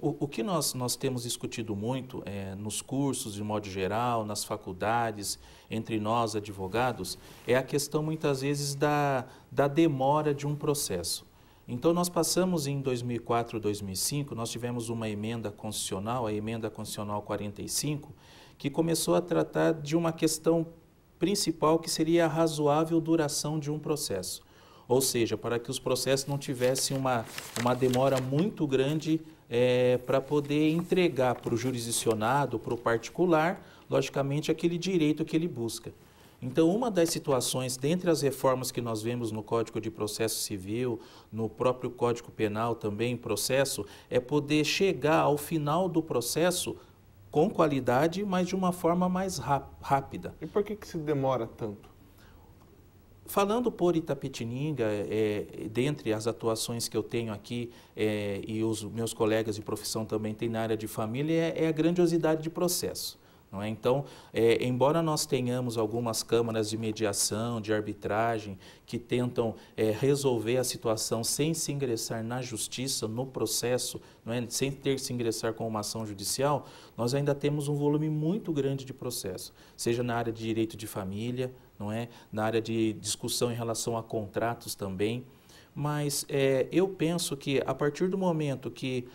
O que nós temos discutido muito nos cursos, de modo geral, nas faculdades, entre nós, advogados, é a questão, muitas vezes, da demora de um processo. Então, nós passamos em 2004, 2005, nós tivemos uma emenda constitucional, a Emenda Constitucional 45, que começou a tratar de uma questão principal, que seria a razoável duração de um processo. Ou seja, para que os processos não tivessem uma demora muito grande para poder entregar para o jurisdicionado, para o particular, logicamente, aquele direito que ele busca. Então, uma das situações, dentre as reformas que nós vemos no Código de Processo Civil, no próprio Código Penal também, processo, é poder chegar ao final do processo com qualidade, mas de uma forma mais rápida. E por que se demora tanto? Falando por Itapetininga, dentre as atuações que eu tenho aqui e os meus colegas de profissão também têm na área de família, é a grandiosidade de processo. Não é? Então, embora nós tenhamos algumas câmaras de mediação, de arbitragem, que tentam resolver a situação sem se ingressar na justiça, no processo, não é? Sem ter que se ingressar com uma ação judicial, nós ainda temos um volume muito grande de processo, seja na área de direito de família, não é? Na área de discussão em relação a contratos também. Mas eu penso que a partir do momento que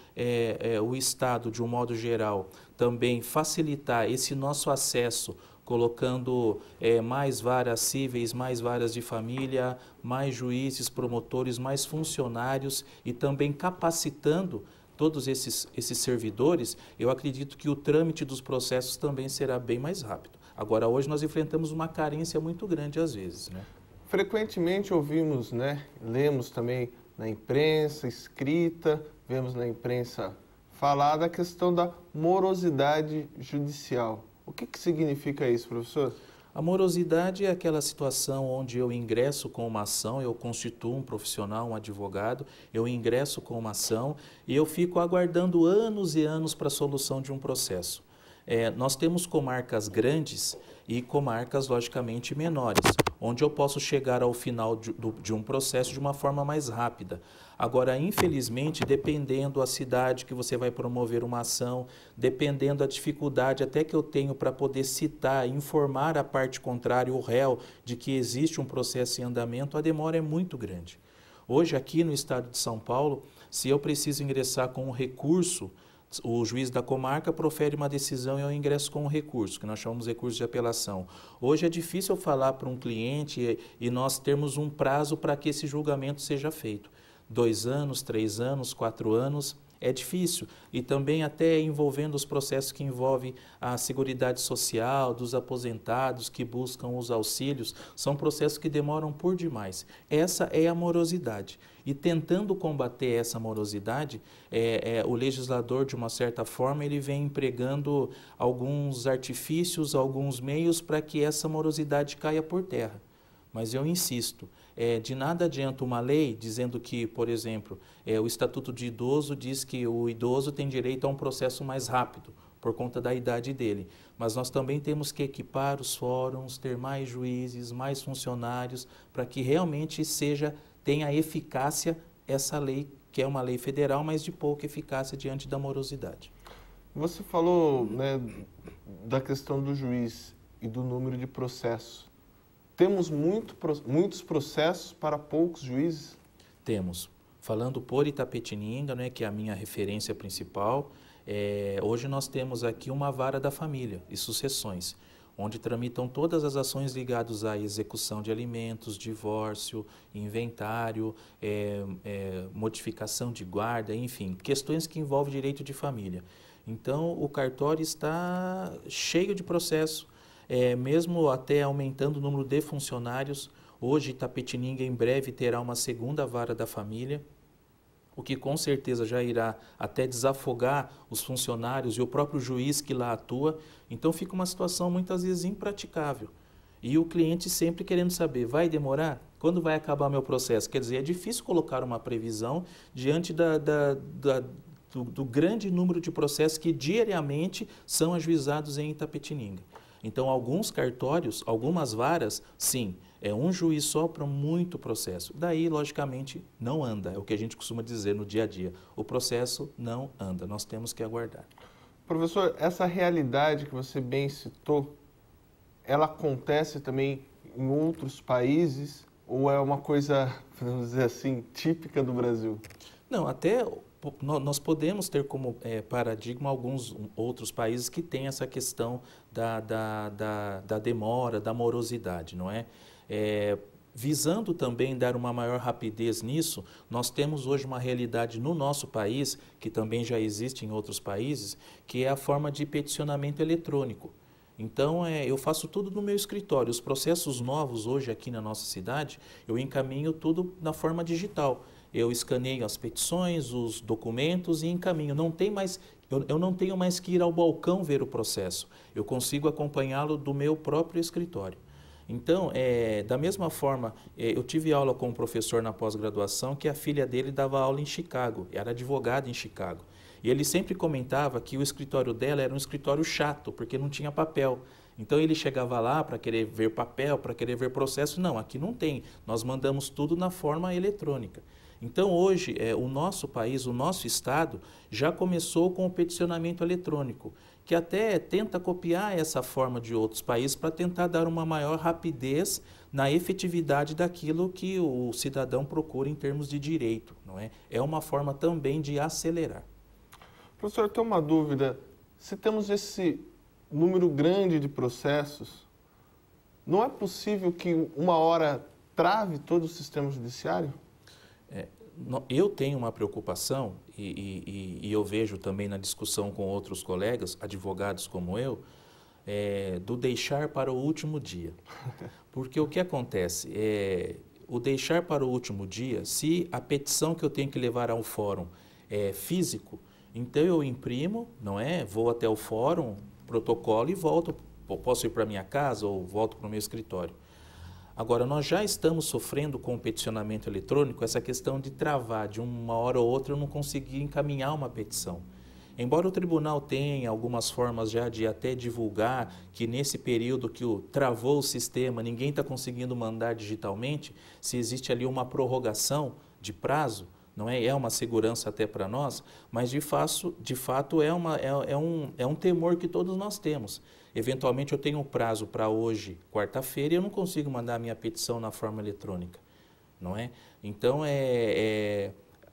o Estado, de um modo geral, também facilitar esse nosso acesso, colocando mais varas cíveis, mais varas de família, mais juízes, promotores, mais funcionários e também capacitando todos esses servidores, eu acredito que o trâmite dos processos também será bem mais rápido. Agora, hoje nós enfrentamos uma carência muito grande às vezes, né? Frequentemente ouvimos, né, lemos também na imprensa escrita, vemos na imprensa falada a questão da morosidade judicial. O que significa isso, professor? A morosidade é aquela situação onde eu ingresso com uma ação, eu constituo um profissional, um advogado, eu ingresso com uma ação e eu fico aguardando anos e anos para a solução de um processo. Nós temos comarcas grandes e comarcas, logicamente, menores, onde eu posso chegar ao final de um processo de uma forma mais rápida. Agora, infelizmente, dependendo da cidade que você vai promover uma ação, dependendo da dificuldade até que eu tenho para poder citar, informar a parte contrária, o réu, de que existe um processo em andamento, a demora é muito grande. Hoje, aqui no estado de São Paulo, se eu preciso ingressar com um recurso, o juiz da comarca profere uma decisão e eu ingresso com um recurso, que nós chamamos de recurso de apelação. Hoje é difícil eu falar para um cliente e nós termos um prazo para que esse julgamento seja feito. 2 anos, 3 anos, 4 anos, é difícil. E também até envolvendo os processos que envolvem a Seguridade Social, dos aposentados que buscam os auxílios, são processos que demoram por demais. Essa é a morosidade. E tentando combater essa morosidade, o legislador, de uma certa forma, ele vem empregando alguns artifícios, alguns meios para que essa morosidade caia por terra. Mas eu insisto, de nada adianta uma lei dizendo que, por exemplo, o Estatuto de Idoso diz que o idoso tem direito a um processo mais rápido, por conta da idade dele. Mas nós também temos que equipar os fóruns, ter mais juízes, mais funcionários, para que realmente tenha eficácia essa lei, que é uma lei federal, mas de pouca eficácia diante da morosidade. Você falou, né, da questão do juiz e do número de processos. Temos muitos processos para poucos juízes? Temos. Falando por Itapetininga, né, que é a minha referência principal, hoje nós temos aqui uma vara da família e sucessões, onde tramitam todas as ações ligadas à execução de alimentos, divórcio, inventário, modificação de guarda, enfim, questões que envolvem direito de família. Então, o cartório está cheio de processo, mesmo até aumentando o número de funcionários. Hoje, Itapetininga em breve terá uma segunda vara da família, o que com certeza já irá até desafogar os funcionários e o próprio juiz que lá atua. Então fica uma situação muitas vezes impraticável. E o cliente sempre querendo saber, vai demorar? Quando vai acabar meu processo? Quer dizer, é difícil colocar uma previsão diante do grande número de processos que diariamente são ajuizados em Itapetininga. Então, alguns cartórios, algumas varas, sim, é um juiz só para muito processo. Daí, logicamente, não anda, é o que a gente costuma dizer no dia a dia. O processo não anda, nós temos que aguardar. Professor, essa realidade que você bem citou, ela acontece também em outros países ou é uma coisa, vamos dizer assim, típica do Brasil? Não, até nós podemos ter como paradigma alguns outros países que têm essa questão da demora, da morosidade, não é? Visando também dar uma maior rapidez nisso, nós temos hoje uma realidade no nosso país, que também já existe em outros países, que é a forma de peticionamento eletrônico. Então, eu faço tudo no meu escritório. Os processos novos hoje aqui na nossa cidade, eu encaminho tudo na forma digital. Eu escaneio as petições, os documentos e encaminho. Eu não tenho mais que ir ao balcão ver o processo. Eu consigo acompanhá-lo do meu próprio escritório. Então, da mesma forma, eu tive aula com um professor na pós-graduação que a filha dele dava aula em Chicago, era advogada em Chicago. E ele sempre comentava que o escritório dela era um escritório chato, porque não tinha papel. Então ele chegava lá para querer ver papel, para querer ver processo. Não, aqui não tem. Nós mandamos tudo na forma eletrônica. Então hoje, o nosso país, o nosso estado, já começou com o peticionamento eletrônico, que até tenta copiar essa forma de outros países para tentar dar uma maior rapidez na efetividade daquilo que o cidadão procura em termos de direito, não é? É uma forma também de acelerar. Professor, eu tenho uma dúvida. Se temos esse número grande de processos, não é possível que uma hora trave todo o sistema judiciário? Eu tenho uma preocupação, e eu vejo também na discussão com outros colegas, advogados como eu, do deixar para o último dia. Porque o que acontece? O deixar para o último dia, se a petição que eu tenho que levar ao fórum é físico, então eu imprimo, não é? Vou até o fórum, protocolo e volto. Posso ir para minha casa ou volto para o meu escritório. Agora, nós já estamos sofrendo com o peticionamento eletrônico essa questão de travar, de uma hora ou outra eu não conseguir encaminhar uma petição. Embora o tribunal tenha algumas formas já de até divulgar que nesse período que travou o sistema, ninguém está conseguindo mandar digitalmente, se existe ali uma prorrogação de prazo, não é? É uma segurança até para nós, mas de fato é um temor que todos nós temos. Eventualmente eu tenho um prazo para hoje, quarta-feira, e eu não consigo mandar a minha petição na forma eletrônica, não é? Então,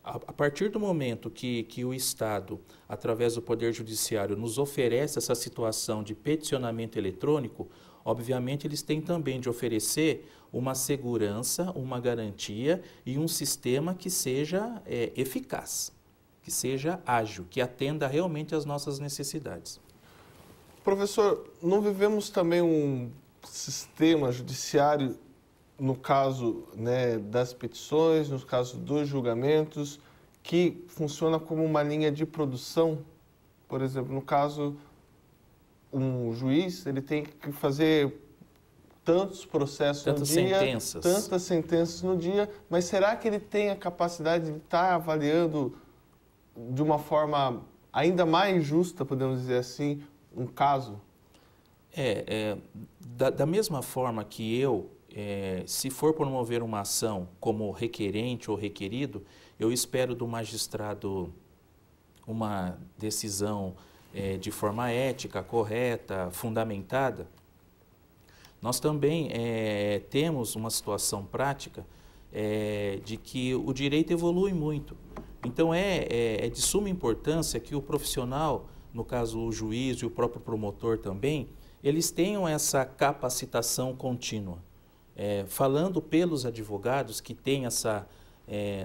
a partir do momento que o Estado, através do Poder Judiciário, nos oferece essa situação de peticionamento eletrônico, obviamente eles têm também de oferecer uma segurança, uma garantia e um sistema que seja eficaz, que seja ágil, que atenda realmente às nossas necessidades. Professor, não vivemos também um sistema judiciário, no caso, né, das petições, no caso dos julgamentos, que funciona como uma linha de produção? Por exemplo, no caso, um juiz ele tem que fazer tantos processos no dia, tantas sentenças no dia, mas será que ele tem a capacidade de estar avaliando de uma forma ainda mais justa, podemos dizer assim, um caso? Da mesma forma que se for promover uma ação como requerente ou requerido, eu espero do magistrado uma decisão de forma ética, correta, fundamentada. Nós também temos uma situação prática de que o direito evolui muito. Então, é de suma importância que o profissional, no caso o juiz e o próprio promotor também, eles tenham essa capacitação contínua. Falando pelos advogados que têm essa,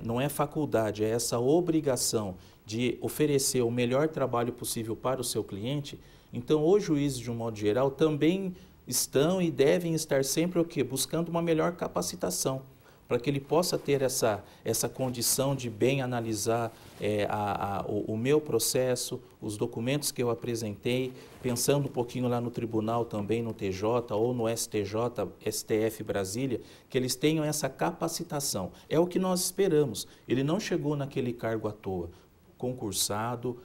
não é faculdade, é essa obrigação de oferecer o melhor trabalho possível para o seu cliente, então os juízes, de um modo geral, também estão e devem estar sempre o quê? Buscando uma melhor capacitação, para que ele possa ter essa condição de bem analisar o meu processo, os documentos que eu apresentei, pensando um pouquinho lá no tribunal também, no TJ ou no STJ, STF Brasília, que eles tenham essa capacitação. É o que nós esperamos. Ele não chegou naquele cargo à toa, concursado,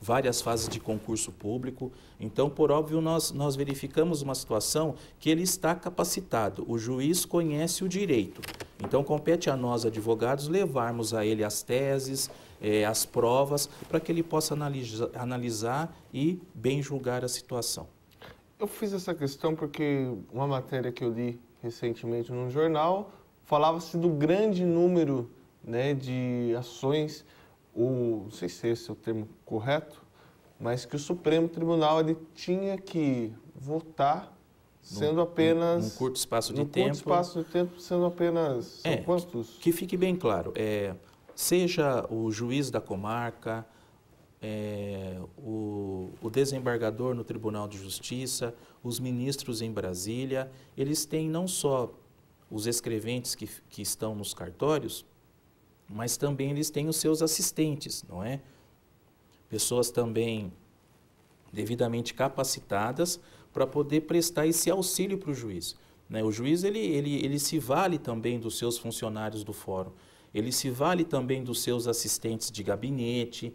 várias fases de concurso público. Então, por óbvio, nós verificamos uma situação que ele está capacitado. O juiz conhece o direito. Então, compete a nós, advogados, levarmos a ele as teses, as provas, para que ele possa analisar e bem julgar a situação. Eu fiz essa questão porque uma matéria que eu li recentemente num jornal falava-se do grande número, né, de ações, não sei se esse é o termo correto, mas que o Supremo Tribunal ele tinha que votar sendo apenas... Num curto espaço de tempo. Num curto espaço de tempo, sendo apenas... São quantos? Que fique bem claro, seja o juiz da comarca, o desembargador no Tribunal de Justiça, os ministros em Brasília, eles têm não só os escreventes que estão nos cartórios, mas também eles têm os seus assistentes, não é? Pessoas também devidamente capacitadas para poder prestar esse auxílio para o juiz. Né? O juiz ele se vale também dos seus funcionários do fórum, ele se vale também dos seus assistentes de gabinete,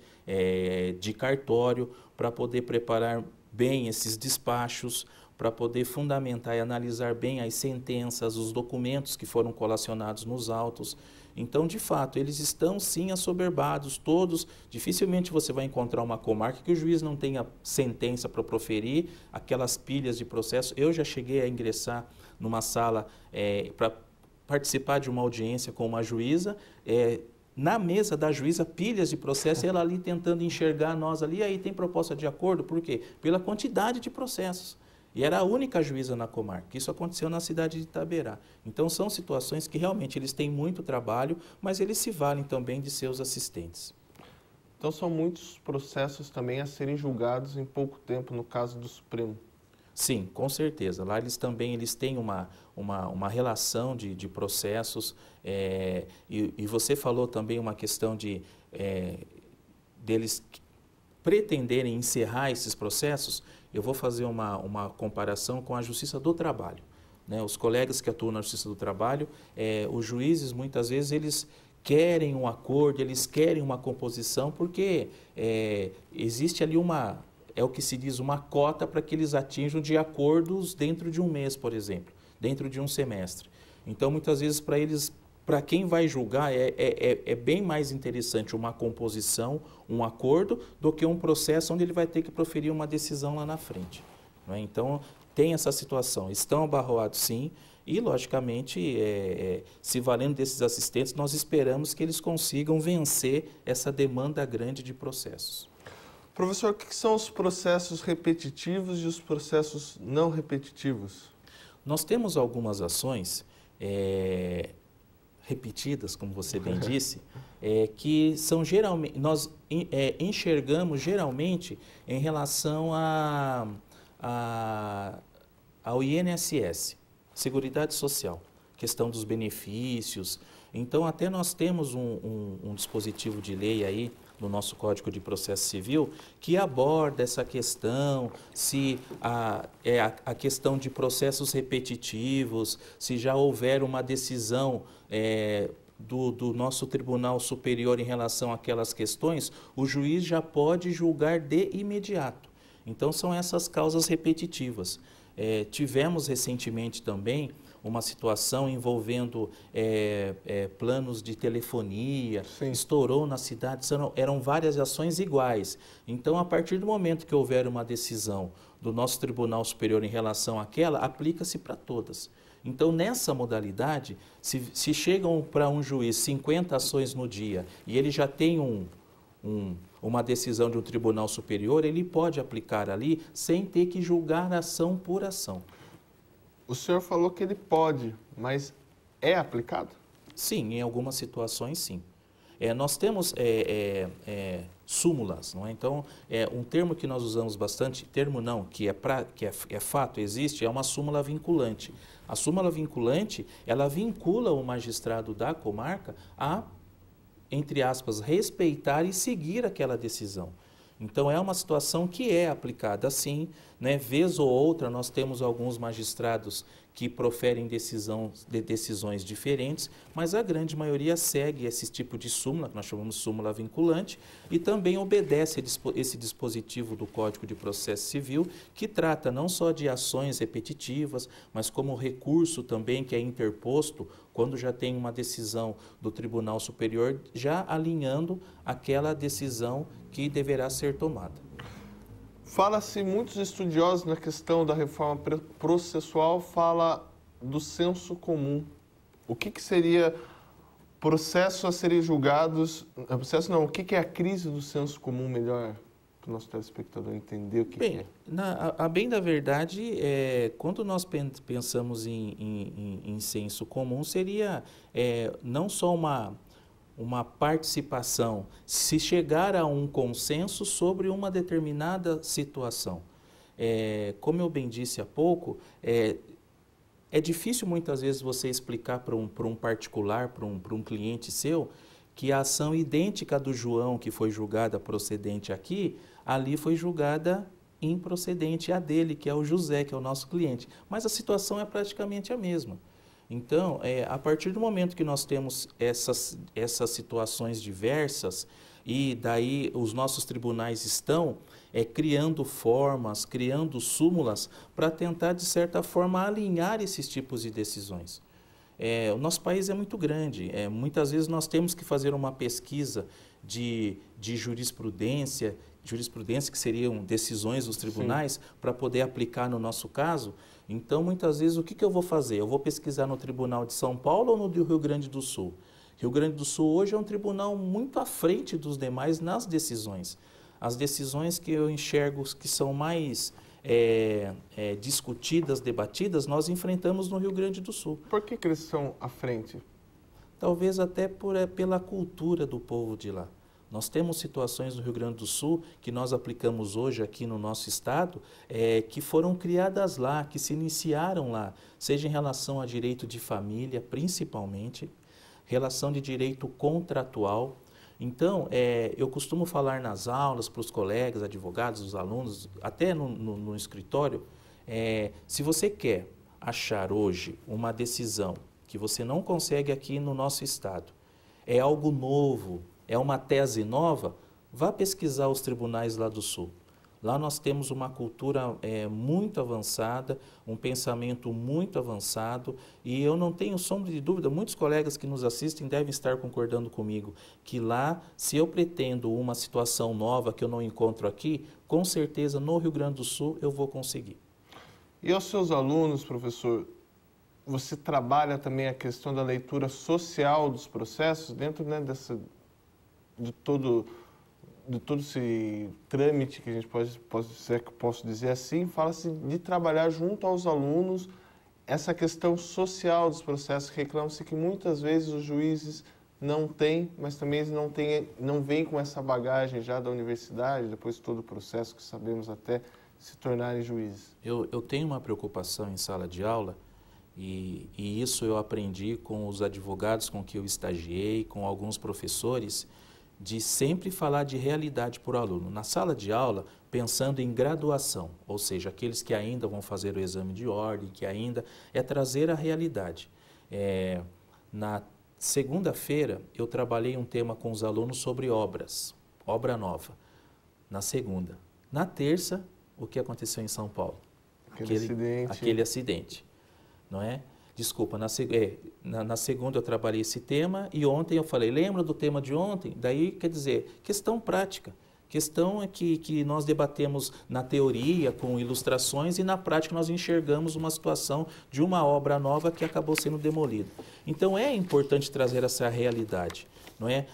de cartório, para poder preparar bem esses despachos, para poder fundamentar e analisar bem as sentenças, os documentos que foram colacionados nos autos. Então, de fato, eles estão sim assoberbados, todos. Dificilmente você vai encontrar uma comarca que o juiz não tenha sentença para proferir, aquelas pilhas de processo. Eu já cheguei a ingressar numa sala para participar de uma audiência com uma juíza, na mesa da juíza, pilhas de processo, ela ali tentando enxergar nós ali, aí tem proposta de acordo, por quê? Pela quantidade de processos. E era a única juíza na comarca. Isso aconteceu na cidade de Itaberá. Então, são situações que realmente eles têm muito trabalho, mas eles se valem também de seus assistentes. Então, são muitos processos também a serem julgados em pouco tempo, no caso do Supremo. Sim, com certeza. Lá eles têm uma relação de processos. E você falou também uma questão deles pretenderem encerrar esses processos. Eu vou fazer uma comparação com a Justiça do Trabalho. Né? Os colegas que atuam na Justiça do Trabalho, os juízes, muitas vezes, eles querem um acordo, eles querem uma composição, porque existe ali é o que se diz, uma cota para que eles atinjam de acordos dentro de um mês, por exemplo, dentro de um semestre. Então, muitas vezes, para quem vai julgar, é bem mais interessante uma composição, um acordo, do que um processo onde ele vai ter que proferir uma decisão lá na frente. Não é? Então, tem essa situação. Estão abarroados, sim, e, logicamente, se valendo desses assistentes, nós esperamos que eles consigam vencer essa demanda grande de processos. Professor, o que são os processos repetitivos e os processos não repetitivos? Nós temos algumas ações repetidas, como você bem disse, que são geralmente, nós enxergamos geralmente em relação ao INSS, Seguridade Social, questão dos benefícios. Então, até nós temos um dispositivo de lei aí, no nosso Código de Processo Civil, que aborda essa questão, se a questão de processos repetitivos, se já houver uma decisão do nosso Tribunal Superior em relação àquelas questões, o juiz já pode julgar de imediato. Então, são essas causas repetitivas. Tivemos recentemente também uma situação envolvendo planos de telefonia, sim, estourou na cidade, eram várias ações iguais. Então, a partir do momento que houver uma decisão do nosso Tribunal Superior em relação àquela, aplica-se para todas. Então, nessa modalidade, se chegam para um juiz 50 ações no dia e ele já tem uma decisão de um Tribunal Superior, ele pode aplicar ali sem ter que julgar ação por ação. O senhor falou que ele pode, mas é aplicado? Sim, em algumas situações, sim. Nós temos súmulas, não é? Então, um termo que nós usamos bastante, termo não, que é fato, existe, é uma súmula vinculante. A súmula vinculante, ela vincula o magistrado da comarca a, entre aspas, respeitar e seguir aquela decisão. Então, é uma situação que é aplicada sim, né? Vez ou outra, nós temos alguns magistrados que proferem decisões diferentes, mas a grande maioria segue esse tipo de súmula, que nós chamamos de súmula vinculante, e também obedece esse dispositivo do Código de Processo Civil, que trata não só de ações repetitivas, mas como recurso também que é interposto quando já tem uma decisão do Tribunal Superior, já alinhando aquela decisão que deverá ser tomada. Fala-se, muitos estudiosos na questão da reforma processual fala do senso comum. O que seria processo a serem julgados... Processo não, o que é a crise do senso comum, melhor para o nosso telespectador entender o que é? A bem da verdade, quando nós pensamos em senso comum, seria não só uma participação, se chegar a um consenso sobre uma determinada situação. Como eu bem disse há pouco, é difícil muitas vezes você explicar para um particular, para um cliente seu, que a ação idêntica do João, que foi julgada procedente aqui, ali foi julgada improcedente, a dele, que é o José, que é o nosso cliente. Mas a situação é praticamente a mesma. Então, a partir do momento que nós temos essas situações diversas, e daí os nossos tribunais estão criando formas, criando súmulas para tentar, de certa forma, alinhar esses tipos de decisões. O nosso país é muito grande, muitas vezes nós temos que fazer uma pesquisa de jurisprudência que seriam decisões dos tribunais, para poder aplicar no nosso caso. Então, muitas vezes, o que eu vou fazer? Eu vou pesquisar no Tribunal de São Paulo ou no do Rio Grande do Sul? Rio Grande do Sul hoje é um tribunal muito à frente dos demais nas decisões. As decisões que eu enxergo que são mais discutidas, debatidas, nós enfrentamos no Rio Grande do Sul. Por que eles estão à frente? Talvez até pela cultura do povo de lá. Nós temos situações no Rio Grande do Sul que nós aplicamos hoje aqui no nosso estado, que foram criadas lá, que se iniciaram lá, seja em relação a direito de família, principalmente, relação de direito contratual. Então, eu costumo falar nas aulas para os colegas, advogados, os alunos, até no escritório, se você quer achar hoje uma decisão que você não consegue aqui no nosso estado, é algo novo, é uma tese nova, vá pesquisar os tribunais lá do Sul. Lá nós temos uma cultura muito avançada, um pensamento muito avançado, e eu não tenho sombra de dúvida, muitos colegas que nos assistem devem estar concordando comigo, que lá, se eu pretendo uma situação nova que eu não encontro aqui, com certeza no Rio Grande do Sul eu vou conseguir. E aos seus alunos, professor, você trabalha também a questão da leitura social dos processos, dentro, né, de todo esse trâmite que a gente posso dizer assim, fala-se de trabalhar junto aos alunos essa questão social dos processos. Reclama-se que muitas vezes os juízes não têm, mas também eles não vêm com essa bagagem já da universidade, depois de todo o processo que sabemos até se tornarem juízes. Eu tenho uma preocupação em sala de aula, e isso eu aprendi com os advogados com que eu estagiei, com alguns professores, de sempre falar de realidade para o aluno. Na sala de aula, pensando em graduação, ou seja, aqueles que ainda vão fazer o exame de ordem, que ainda trazer a realidade. Na segunda-feira, eu trabalhei um tema com os alunos sobre obras, obra nova, na segunda. Na terça, o que aconteceu em São Paulo? Aquele acidente, não é? Desculpa, na segunda eu trabalhei esse tema e ontem eu falei, lembra do tema de ontem? Daí, quer dizer, questão prática. Questão é que nós debatemos na teoria, com ilustrações, e na prática nós enxergamos uma situação de uma obra nova que acabou sendo demolida. Então é importante trazer essa realidade. Não é?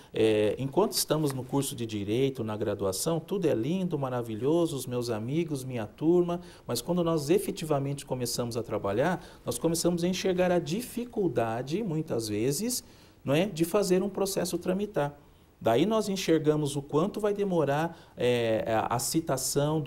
Enquanto estamos no curso de Direito, na graduação, tudo é lindo, maravilhoso, os meus amigos, minha turma, mas quando nós efetivamente começamos a trabalhar, nós começamos a enxergar a dificuldade, muitas vezes, não é, de fazer um processo tramitar. Daí nós enxergamos o quanto vai demorar a citação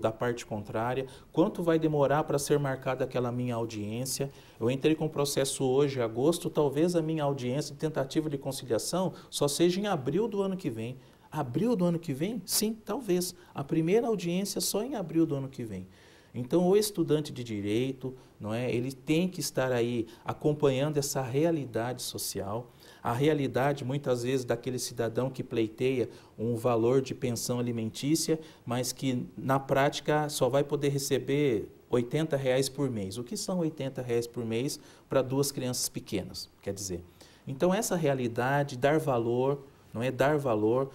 da parte contrária, quanto vai demorar para ser marcada aquela minha audiência. Eu entrei com o processo hoje, em agosto, talvez a minha audiência de tentativa de conciliação só seja em abril do ano que vem. Abril do ano que vem? Sim, talvez. A primeira audiência só em abril do ano que vem. Então, o estudante de direito, não é, ele tem que estar aí acompanhando essa realidade social, a realidade, muitas vezes, daquele cidadão que pleiteia um valor de pensão alimentícia, mas que, na prática, só vai poder receber R$80 por mês. O que são R$80 por mês para 2 crianças pequenas, quer dizer? Então, essa realidade, dar valor, não é dar valor,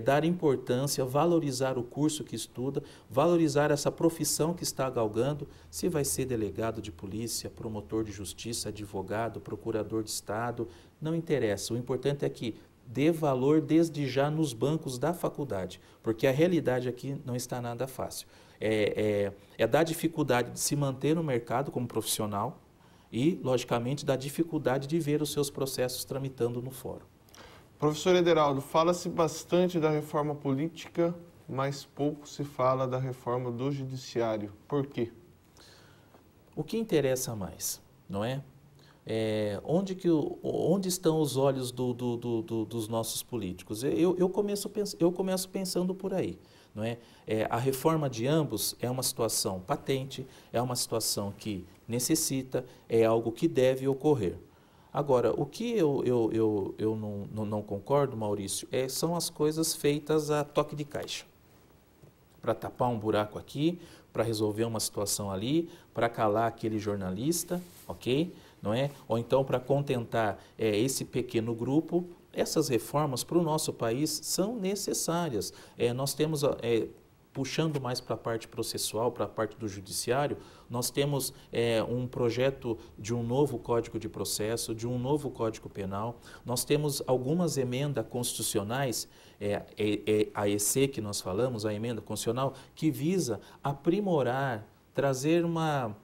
dar importância, valorizar o curso que estuda, valorizar essa profissão que está galgando, se vai ser delegado de polícia, promotor de justiça, advogado, procurador de Estado, não interessa. O importante é que dê valor desde já nos bancos da faculdade, porque a realidade aqui não está nada fácil. É da dificuldade de se manter no mercado como profissional e, logicamente, da dificuldade de ver os seus processos tramitando no fórum. Professor Ederaldo, fala-se bastante da reforma política, mas pouco se fala da reforma do judiciário. Por quê? O que interessa mais, não é? Onde estão os olhos dos nossos políticos? Eu começo pensando por aí. não é? A reforma de ambos é uma situação patente, é uma situação que necessita, é algo que deve ocorrer. Agora, o que eu não concordo, Maurício, são as coisas feitas a toque de caixa. Para tapar um buraco aqui, para resolver uma situação ali, para calar aquele jornalista, ok? Não é? Ou então para contentar esse pequeno grupo. Essas reformas para o nosso país são necessárias. Nós temos, puxando mais para a parte processual, para a parte do judiciário, nós temos um projeto de um novo Código de Processo, de um novo Código Penal. Nós temos algumas emendas constitucionais, a EC que nós falamos, a emenda constitucional, que visa aprimorar, trazer uma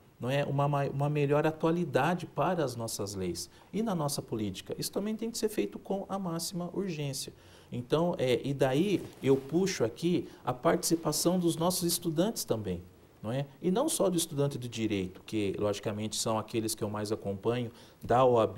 melhor atualidade para as nossas leis e na nossa política. Isso também tem que ser feito com a máxima urgência. Então, e daí eu puxo aqui a participação dos nossos estudantes também, não é? E não só do estudante de direito, que logicamente são aqueles que eu mais acompanho, da OAB,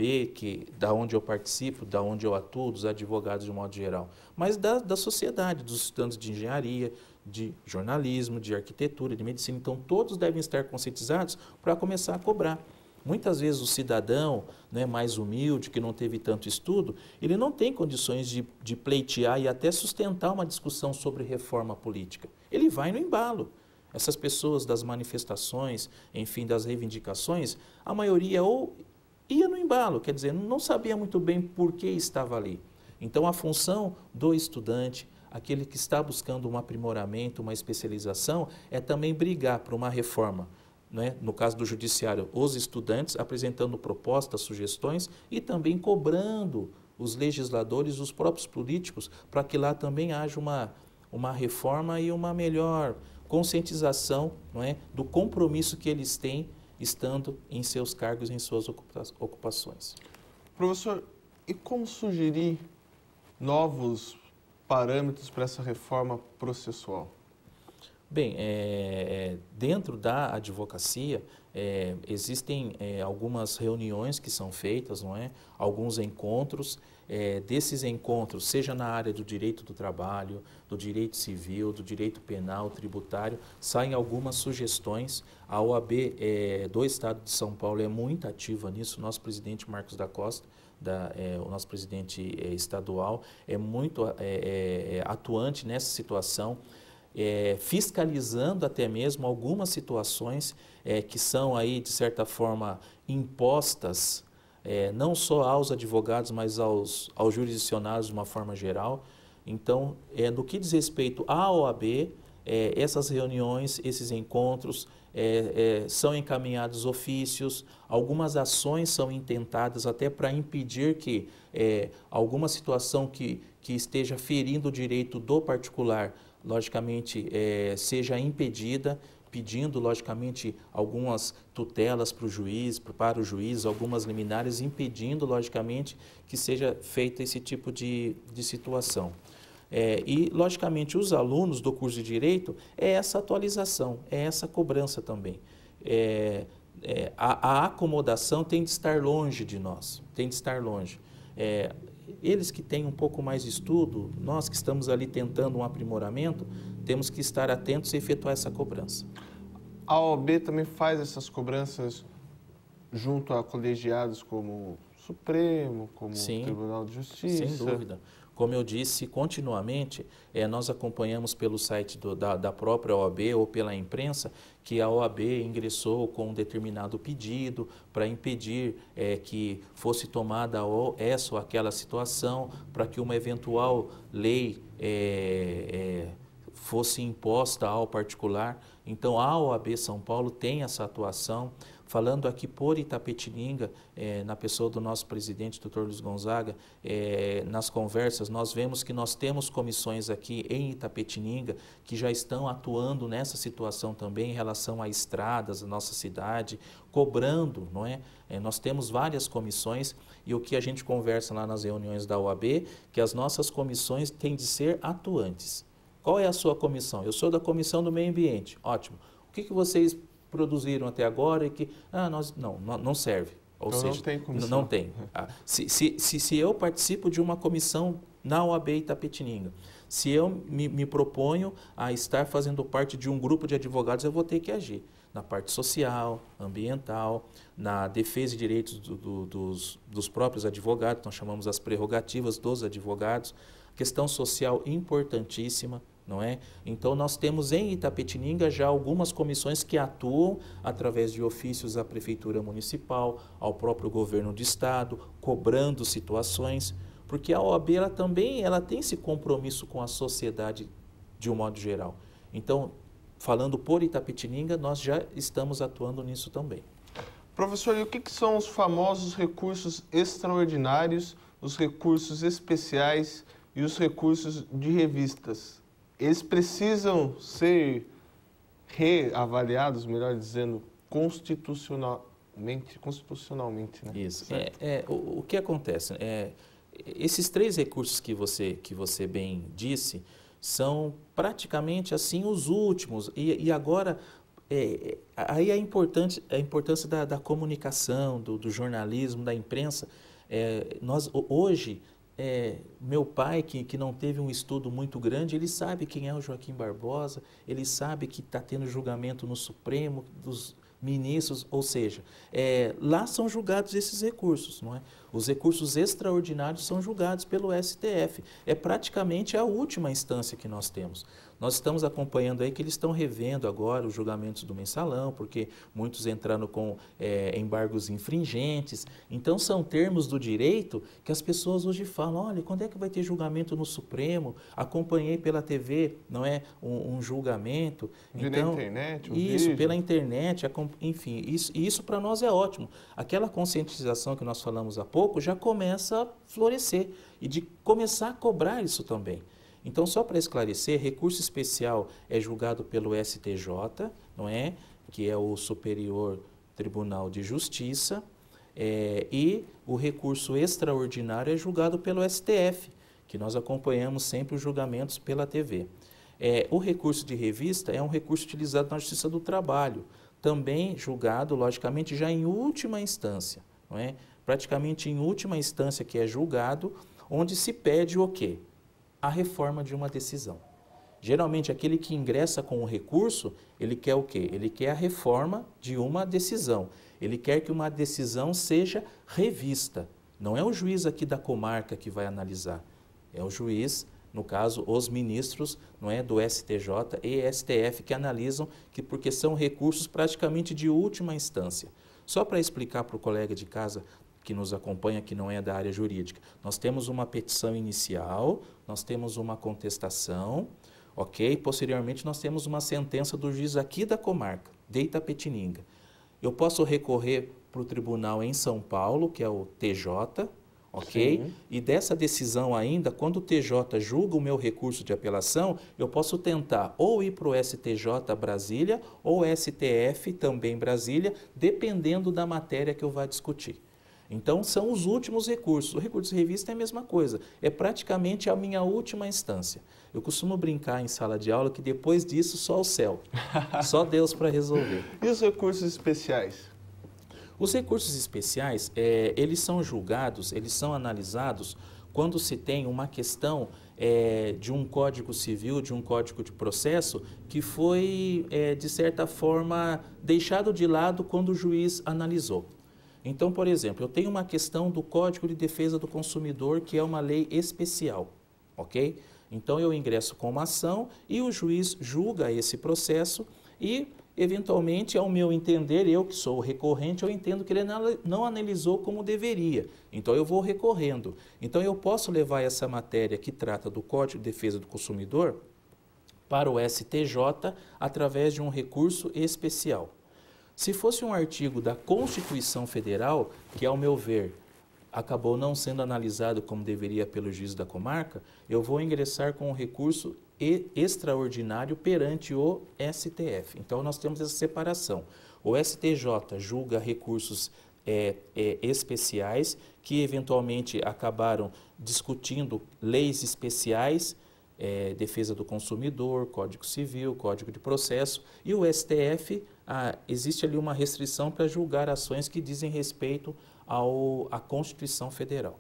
da onde eu participo, da onde eu atuo, dos advogados de modo geral, mas da sociedade, dos estudantes de engenharia, de jornalismo, de arquitetura, de medicina. Então, todos devem estar conscientizados para começar a cobrar. Muitas vezes o cidadão, né, mais humilde, que não teve tanto estudo, ele não tem condições de pleitear e até sustentar uma discussão sobre reforma política. Ele vai no embalo. Essas pessoas das manifestações, enfim, das reivindicações, a maioria ou ia no embalo, quer dizer, não sabia muito bem por que estava ali. Então, a função do estudante, aquele que está buscando um aprimoramento, uma especialização, é também brigar por uma reforma. Né? No caso do judiciário, os estudantes apresentando propostas, sugestões e também cobrando os legisladores, os próprios políticos, para que lá também haja uma reforma e uma melhor conscientização, não é, do compromisso que eles têm estando em seus cargos, em suas ocupações. Professor, e como sugerir novos parâmetros para essa reforma processual? Bem, dentro da advocacia, existem algumas reuniões que são feitas, não é? Alguns encontros. Desses encontros, seja na área do direito do trabalho, do direito civil, do direito penal, tributário, saem algumas sugestões. A OAB do Estado de São Paulo é muito ativa nisso. Nosso presidente Marcos da Costa, o nosso presidente estadual, é muito atuante nessa situação. Fiscalizando até mesmo algumas situações que são aí, de certa forma, impostas, não só aos advogados, mas aos jurisdicionados de uma forma geral. Então, no que diz respeito à OAB, essas reuniões, esses encontros, são encaminhados ofícios, algumas ações são intentadas até para impedir que alguma situação que esteja ferindo o direito do particular, logicamente, seja impedida, pedindo, logicamente, algumas tutelas para o juiz, algumas liminares, impedindo, logicamente, que seja feita esse tipo de situação. E, logicamente, os alunos do curso de Direito, essa atualização, essa cobrança também. A acomodação tem de estar longe de nós, tem de estar longe. Eles que têm um pouco mais de estudo, nós que estamos ali tentando um aprimoramento, temos que estar atentos e efetuar essa cobrança. A OAB também faz essas cobranças junto a colegiados como o Supremo, como o Tribunal de Justiça? Sem dúvida. Como eu disse, continuamente, nós acompanhamos pelo site da própria OAB ou pela imprensa que a OAB ingressou com um determinado pedido para impedir que fosse tomada essa ou aquela situação, para que uma eventual lei fosse imposta ao particular. Então, a OAB São Paulo tem essa atuação. Falando aqui por Itapetininga, na pessoa do nosso presidente, Dr. Luiz Gonzaga, nas conversas nós vemos que nós temos comissões aqui em Itapetininga que já estão atuando nessa situação também em relação a estradas da nossa cidade, cobrando, não é? Nós temos várias comissões e o que a gente conversa lá nas reuniões da OAB, que as nossas comissões têm de ser atuantes. Qual é a sua comissão? Eu sou da Comissão do Meio Ambiente. Ótimo. O que vocês produziram até agora e que não serve. Ou então seja, não tem comissão. Não tem. Se eu participo de uma comissão na OAB Itapetininga, Se eu me proponho a estar fazendo parte de um grupo de advogados, eu vou ter que agir na parte social, ambiental, na defesa de direitos dos próprios advogados, nós chamamos as prerrogativas dos advogados, questão social importantíssima, não é? Então nós temos em Itapetininga já algumas comissões que atuam através de ofícios à Prefeitura Municipal, ao próprio Governo do Estado, cobrando situações, porque a OAB ela também tem esse compromisso com a sociedade de um modo geral. Então, falando por Itapetininga, nós já estamos atuando nisso também. Professor, e o que são os famosos recursos extraordinários, os recursos especiais e os recursos de revistas? Eles precisam ser reavaliados, melhor dizendo, constitucionalmente, né? Isso. O que acontece? Esses 3 recursos que você bem disse são praticamente assim os últimos. E agora, aí a importância da comunicação, do jornalismo, da imprensa. Hoje, meu pai, que não teve um estudo muito grande, ele sabe quem é o Joaquim Barbosa, ele sabe que está tendo julgamento no Supremo, dos ministros, ou seja, lá são julgados esses recursos, não é? Os recursos extraordinários são julgados pelo STF. É praticamente a última instância que nós temos. Nós estamos acompanhando aí que eles estão revendo agora os julgamentos do mensalão, porque muitos entraram com embargos infringentes. Então, são termos do direito que as pessoas hoje falam, olha, quando é que vai ter julgamento no Supremo? Acompanhei pela TV, não é? Um julgamento. Então, na internet, isso, vídeo. pela internet, enfim, isso para nós é ótimo. Aquela conscientização que nós falamos há pouco já começa a florescer e de começar a cobrar isso também. Então, só para esclarecer, recurso especial é julgado pelo STJ, não é? Que é o Superior Tribunal de Justiça, e o recurso extraordinário é julgado pelo STF, que nós acompanhamos sempre os julgamentos pela TV. O recurso de revista é um recurso utilizado na Justiça do Trabalho, também julgado, logicamente, já em última instância, não é? Praticamente em última instância que é julgado, onde se pede o quê? A reforma de uma decisão. Geralmente, aquele que ingressa com o recurso, ele quer o quê? Ele quer a reforma de uma decisão. Ele quer que uma decisão seja revista. Não é o juiz aqui da comarca que vai analisar. É o juiz, no caso, os ministros, não é, do STJ e STF que analisam, porque são recursos praticamente de última instância. Só para explicar para o colega de casa que nos acompanha, que não é da área jurídica, nós temos uma petição inicial, nós temos uma contestação, ok? Posteriormente, nós temos uma sentença do juiz aqui da comarca, de Itapetininga. Eu posso recorrer para o tribunal em São Paulo, que é o TJ, ok? Sim. E dessa decisão ainda, quando o TJ julga o meu recurso de apelação, eu posso tentar ou ir para o STJ Brasília ou STF também Brasília, dependendo da matéria que eu vá discutir. Então, são os últimos recursos. O recurso de revista é a mesma coisa. É praticamente a minha última instância. Eu costumo brincar em sala de aula que depois disso só o céu. Só Deus para resolver. E os recursos especiais? Os recursos especiais, eles são julgados, eles são analisados quando se tem uma questão de um Código Civil, de um Código de Processo, que foi, de certa forma, deixado de lado quando o juiz analisou. Então, por exemplo, eu tenho uma questão do Código de Defesa do Consumidor, que é uma lei especial, ok? Então, eu ingresso com uma ação e o juiz julga esse processo e, eventualmente, ao meu entender, eu que sou o recorrente, eu entendo que ele não analisou como deveria. Então, eu vou recorrendo. Então, eu posso levar essa matéria que trata do Código de Defesa do Consumidor para o STJ através de um recurso especial. Se fosse um artigo da Constituição Federal, que, ao meu ver, acabou não sendo analisado como deveria pelo juiz da comarca, eu vou ingressar com um recurso extraordinário perante o STF. Então, nós temos essa separação. O STJ julga recursos especiais que, eventualmente, acabaram discutindo leis especiais, defesa do consumidor, Código Civil, Código de Processo, e o STF, existe ali uma restrição para julgar ações que dizem respeito à Constituição Federal.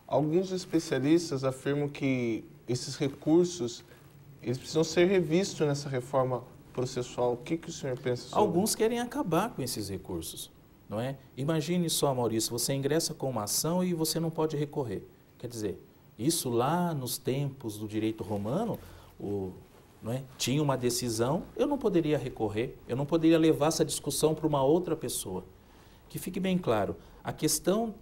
Alguns especialistas afirmam que esses recursos, eles precisam ser revistos nessa reforma processual. O que o senhor pensa sobre Alguns querem acabar com esses recursos, não é? Imagine só, Maurício, você ingressa com uma ação e você não pode recorrer. Quer dizer, isso lá nos tempos do direito romano, não é? Tinha uma decisão, eu não poderia recorrer, eu não poderia levar essa discussão para uma outra pessoa. Que fique bem claro, a questão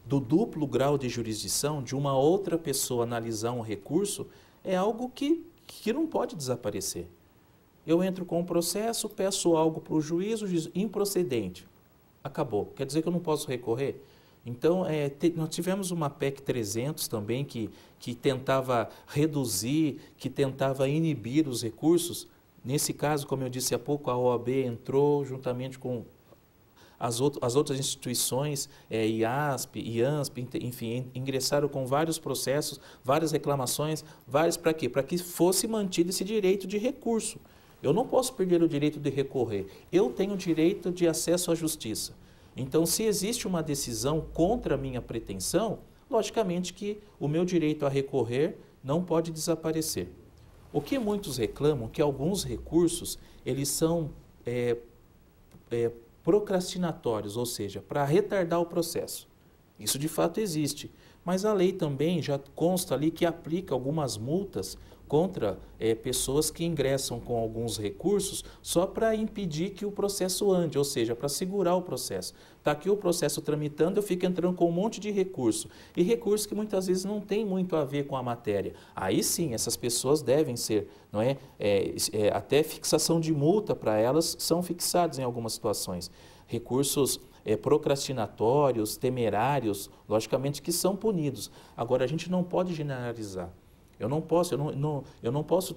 do duplo grau de jurisdição, de uma outra pessoa analisar um recurso, é algo que não pode desaparecer. Eu entro com um processo, peço algo para o juiz improcedente. Acabou. Quer dizer que eu não posso recorrer? Então, nós tivemos uma PEC 300 também que tentava reduzir, que tentava inibir os recursos. Nesse caso, como eu disse há pouco, a OAB entrou juntamente com as outras instituições, IASP, IANSP, enfim, ingressaram com vários processos, várias reclamações, para quê? Para que fosse mantido esse direito de recurso. Eu não posso perder o direito de recorrer. Eu tenho o direito de acesso à justiça. Então, se existe uma decisão contra a minha pretensão, logicamente que o meu direito a recorrer não pode desaparecer. O que muitos reclamam, que alguns recursos, eles são procrastinatórios, ou seja, para retardar o processo. Isso de fato existe, mas a lei também já consta ali que aplica algumas multas contra pessoas que ingressam com alguns recursos só para impedir que o processo ande, ou seja, para segurar o processo. Está aqui o processo tramitando, eu fico entrando com um monte de recurso, e recursos que muitas vezes não tem muito a ver com a matéria. Aí sim, essas pessoas devem ser, não é? Até fixação de multa para elas são fixados em algumas situações. Recursos procrastinatórios, temerários, logicamente que são punidos. Agora, a gente não pode generalizar. Eu não posso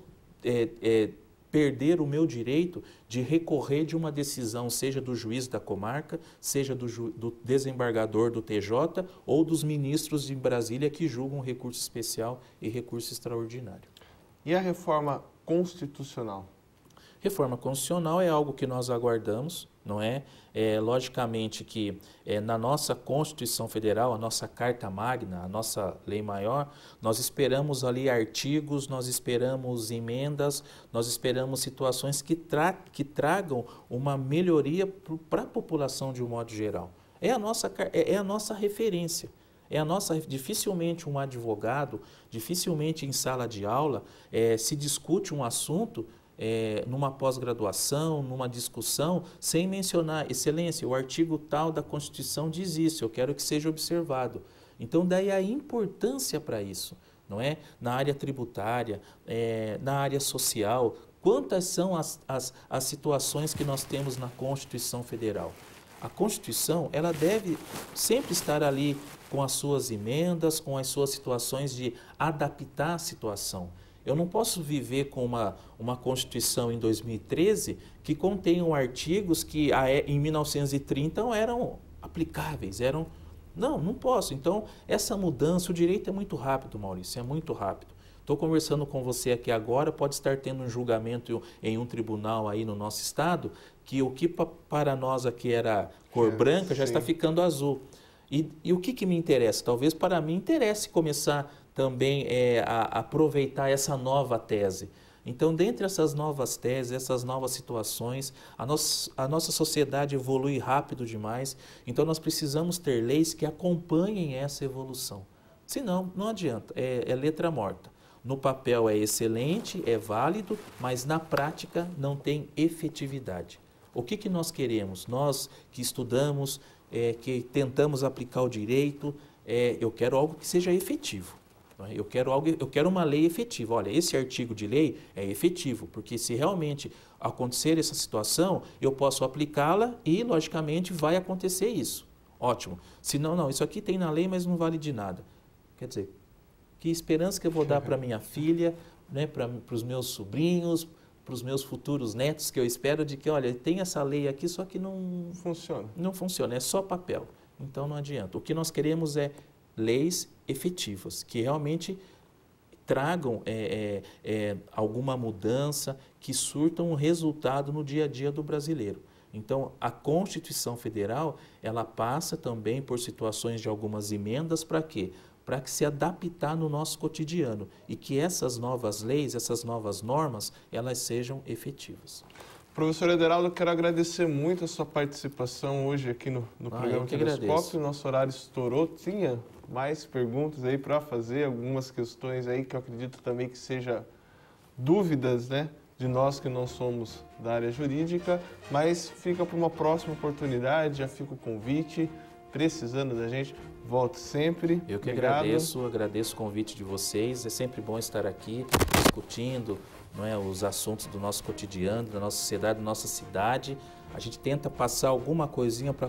perder o meu direito de recorrer de uma decisão, seja do juiz da comarca, seja do desembargador do TJ ou dos ministros de Brasília que julgam recurso especial e recurso extraordinário. E a reforma constitucional? Reforma constitucional é algo que nós aguardamos, não é? Logicamente que na nossa Constituição Federal, a nossa Carta Magna, a nossa Lei Maior, nós esperamos ali artigos, nós esperamos emendas, nós esperamos situações que tragam uma melhoria para a população de um modo geral. É a nossa referência. Dificilmente um advogado, dificilmente em sala de aula, se discute um assunto numa pós-graduação, numa discussão, sem mencionar, excelência, o artigo tal da Constituição diz isso, eu quero que seja observado. Então, daí a importância para isso, não é? Na área tributária, na área social, quantas são as situações que nós temos na Constituição Federal? A Constituição, ela deve sempre estar ali com as suas emendas, com as suas situações de adaptar a situação. Eu não posso viver com uma Constituição em 2013 que contenham artigos que em 1930 eram aplicáveis, Não posso. Então, essa mudança, o direito é muito rápido, Maurício, é muito rápido. Estou conversando com você aqui agora, pode estar tendo um julgamento em um tribunal aí no nosso estado, que o que para nós aqui era cor branca já está ficando azul. E o que me interessa? Talvez para mim interesse começar também a aproveitar essa nova tese. Então, dentre essas novas teses, essas novas situações, a nossa sociedade evolui rápido demais, então nós precisamos ter leis que acompanhem essa evolução. Senão, não adianta, é letra morta. No papel é excelente, é válido, mas na prática não tem efetividade. O que nós queremos? Nós que estudamos, que tentamos aplicar o direito, eu quero algo que seja efetivo. Eu quero uma lei efetiva. Olha, esse artigo de lei é efetivo, porque se realmente acontecer essa situação, eu posso aplicá-la e, logicamente, vai acontecer isso. Ótimo. Se não, isso aqui tem na lei, mas não vale de nada. Quer dizer, que esperança que eu vou dar para minha filha, né, para os meus sobrinhos, para os meus futuros netos, que eu espero de que, olha, tem essa lei aqui, só que não funciona. Não funciona, é só papel. Então não adianta. O que nós queremos é leis efetivas, que realmente tragam alguma mudança, que surtam um resultado no dia a dia do brasileiro. Então, a Constituição Federal, ela passa também por situações de algumas emendas para quê? para que se adaptar no nosso cotidiano e que essas novas leis, essas novas normas, elas sejam efetivas. Professor Ederaldo, eu quero agradecer muito a sua participação hoje aqui no programa Telescópio. Nosso horário estourou, tinha mais perguntas aí para fazer, algumas questões aí que eu acredito também que seja dúvidas, né, de nós que não somos da área jurídica, mas fica para uma próxima oportunidade, já fica o convite, precisando da gente, volte sempre. Eu que Obrigado. agradeço o convite de vocês, é sempre bom estar aqui discutindo, não é, os assuntos do nosso cotidiano, da nossa sociedade, da nossa cidade. A gente tenta passar alguma coisinha para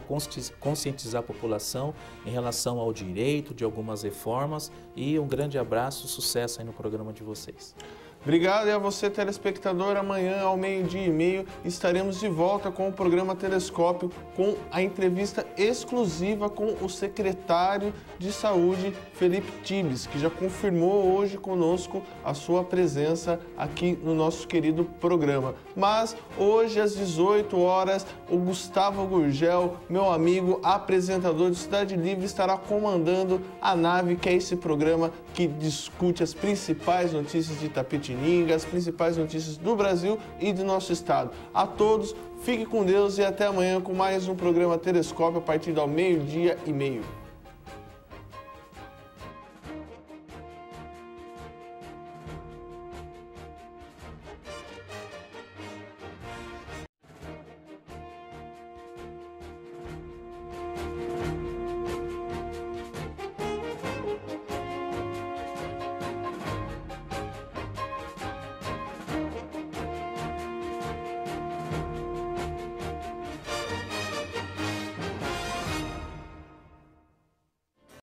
conscientizar a população em relação ao direito, de algumas reformas. E um grande abraço, sucesso aí no programa de vocês. Obrigado, e a você, telespectador. Amanhã, ao 12h30, estaremos de volta com o programa Telescópio, com a entrevista exclusiva com o secretário de Saúde, Felipe Tibes, que já confirmou hoje conosco a sua presença aqui no nosso querido programa. Mas hoje, às 18 horas, o Gustavo Gurgel, meu amigo apresentador de Cidade Livre, estará comandando a nave, que é esse programa que discute as principais notícias de Itapetininga, as principais notícias do Brasil e do nosso estado. A todos, fique com Deus e até amanhã com mais um programa Telescópio a partir do 12h30.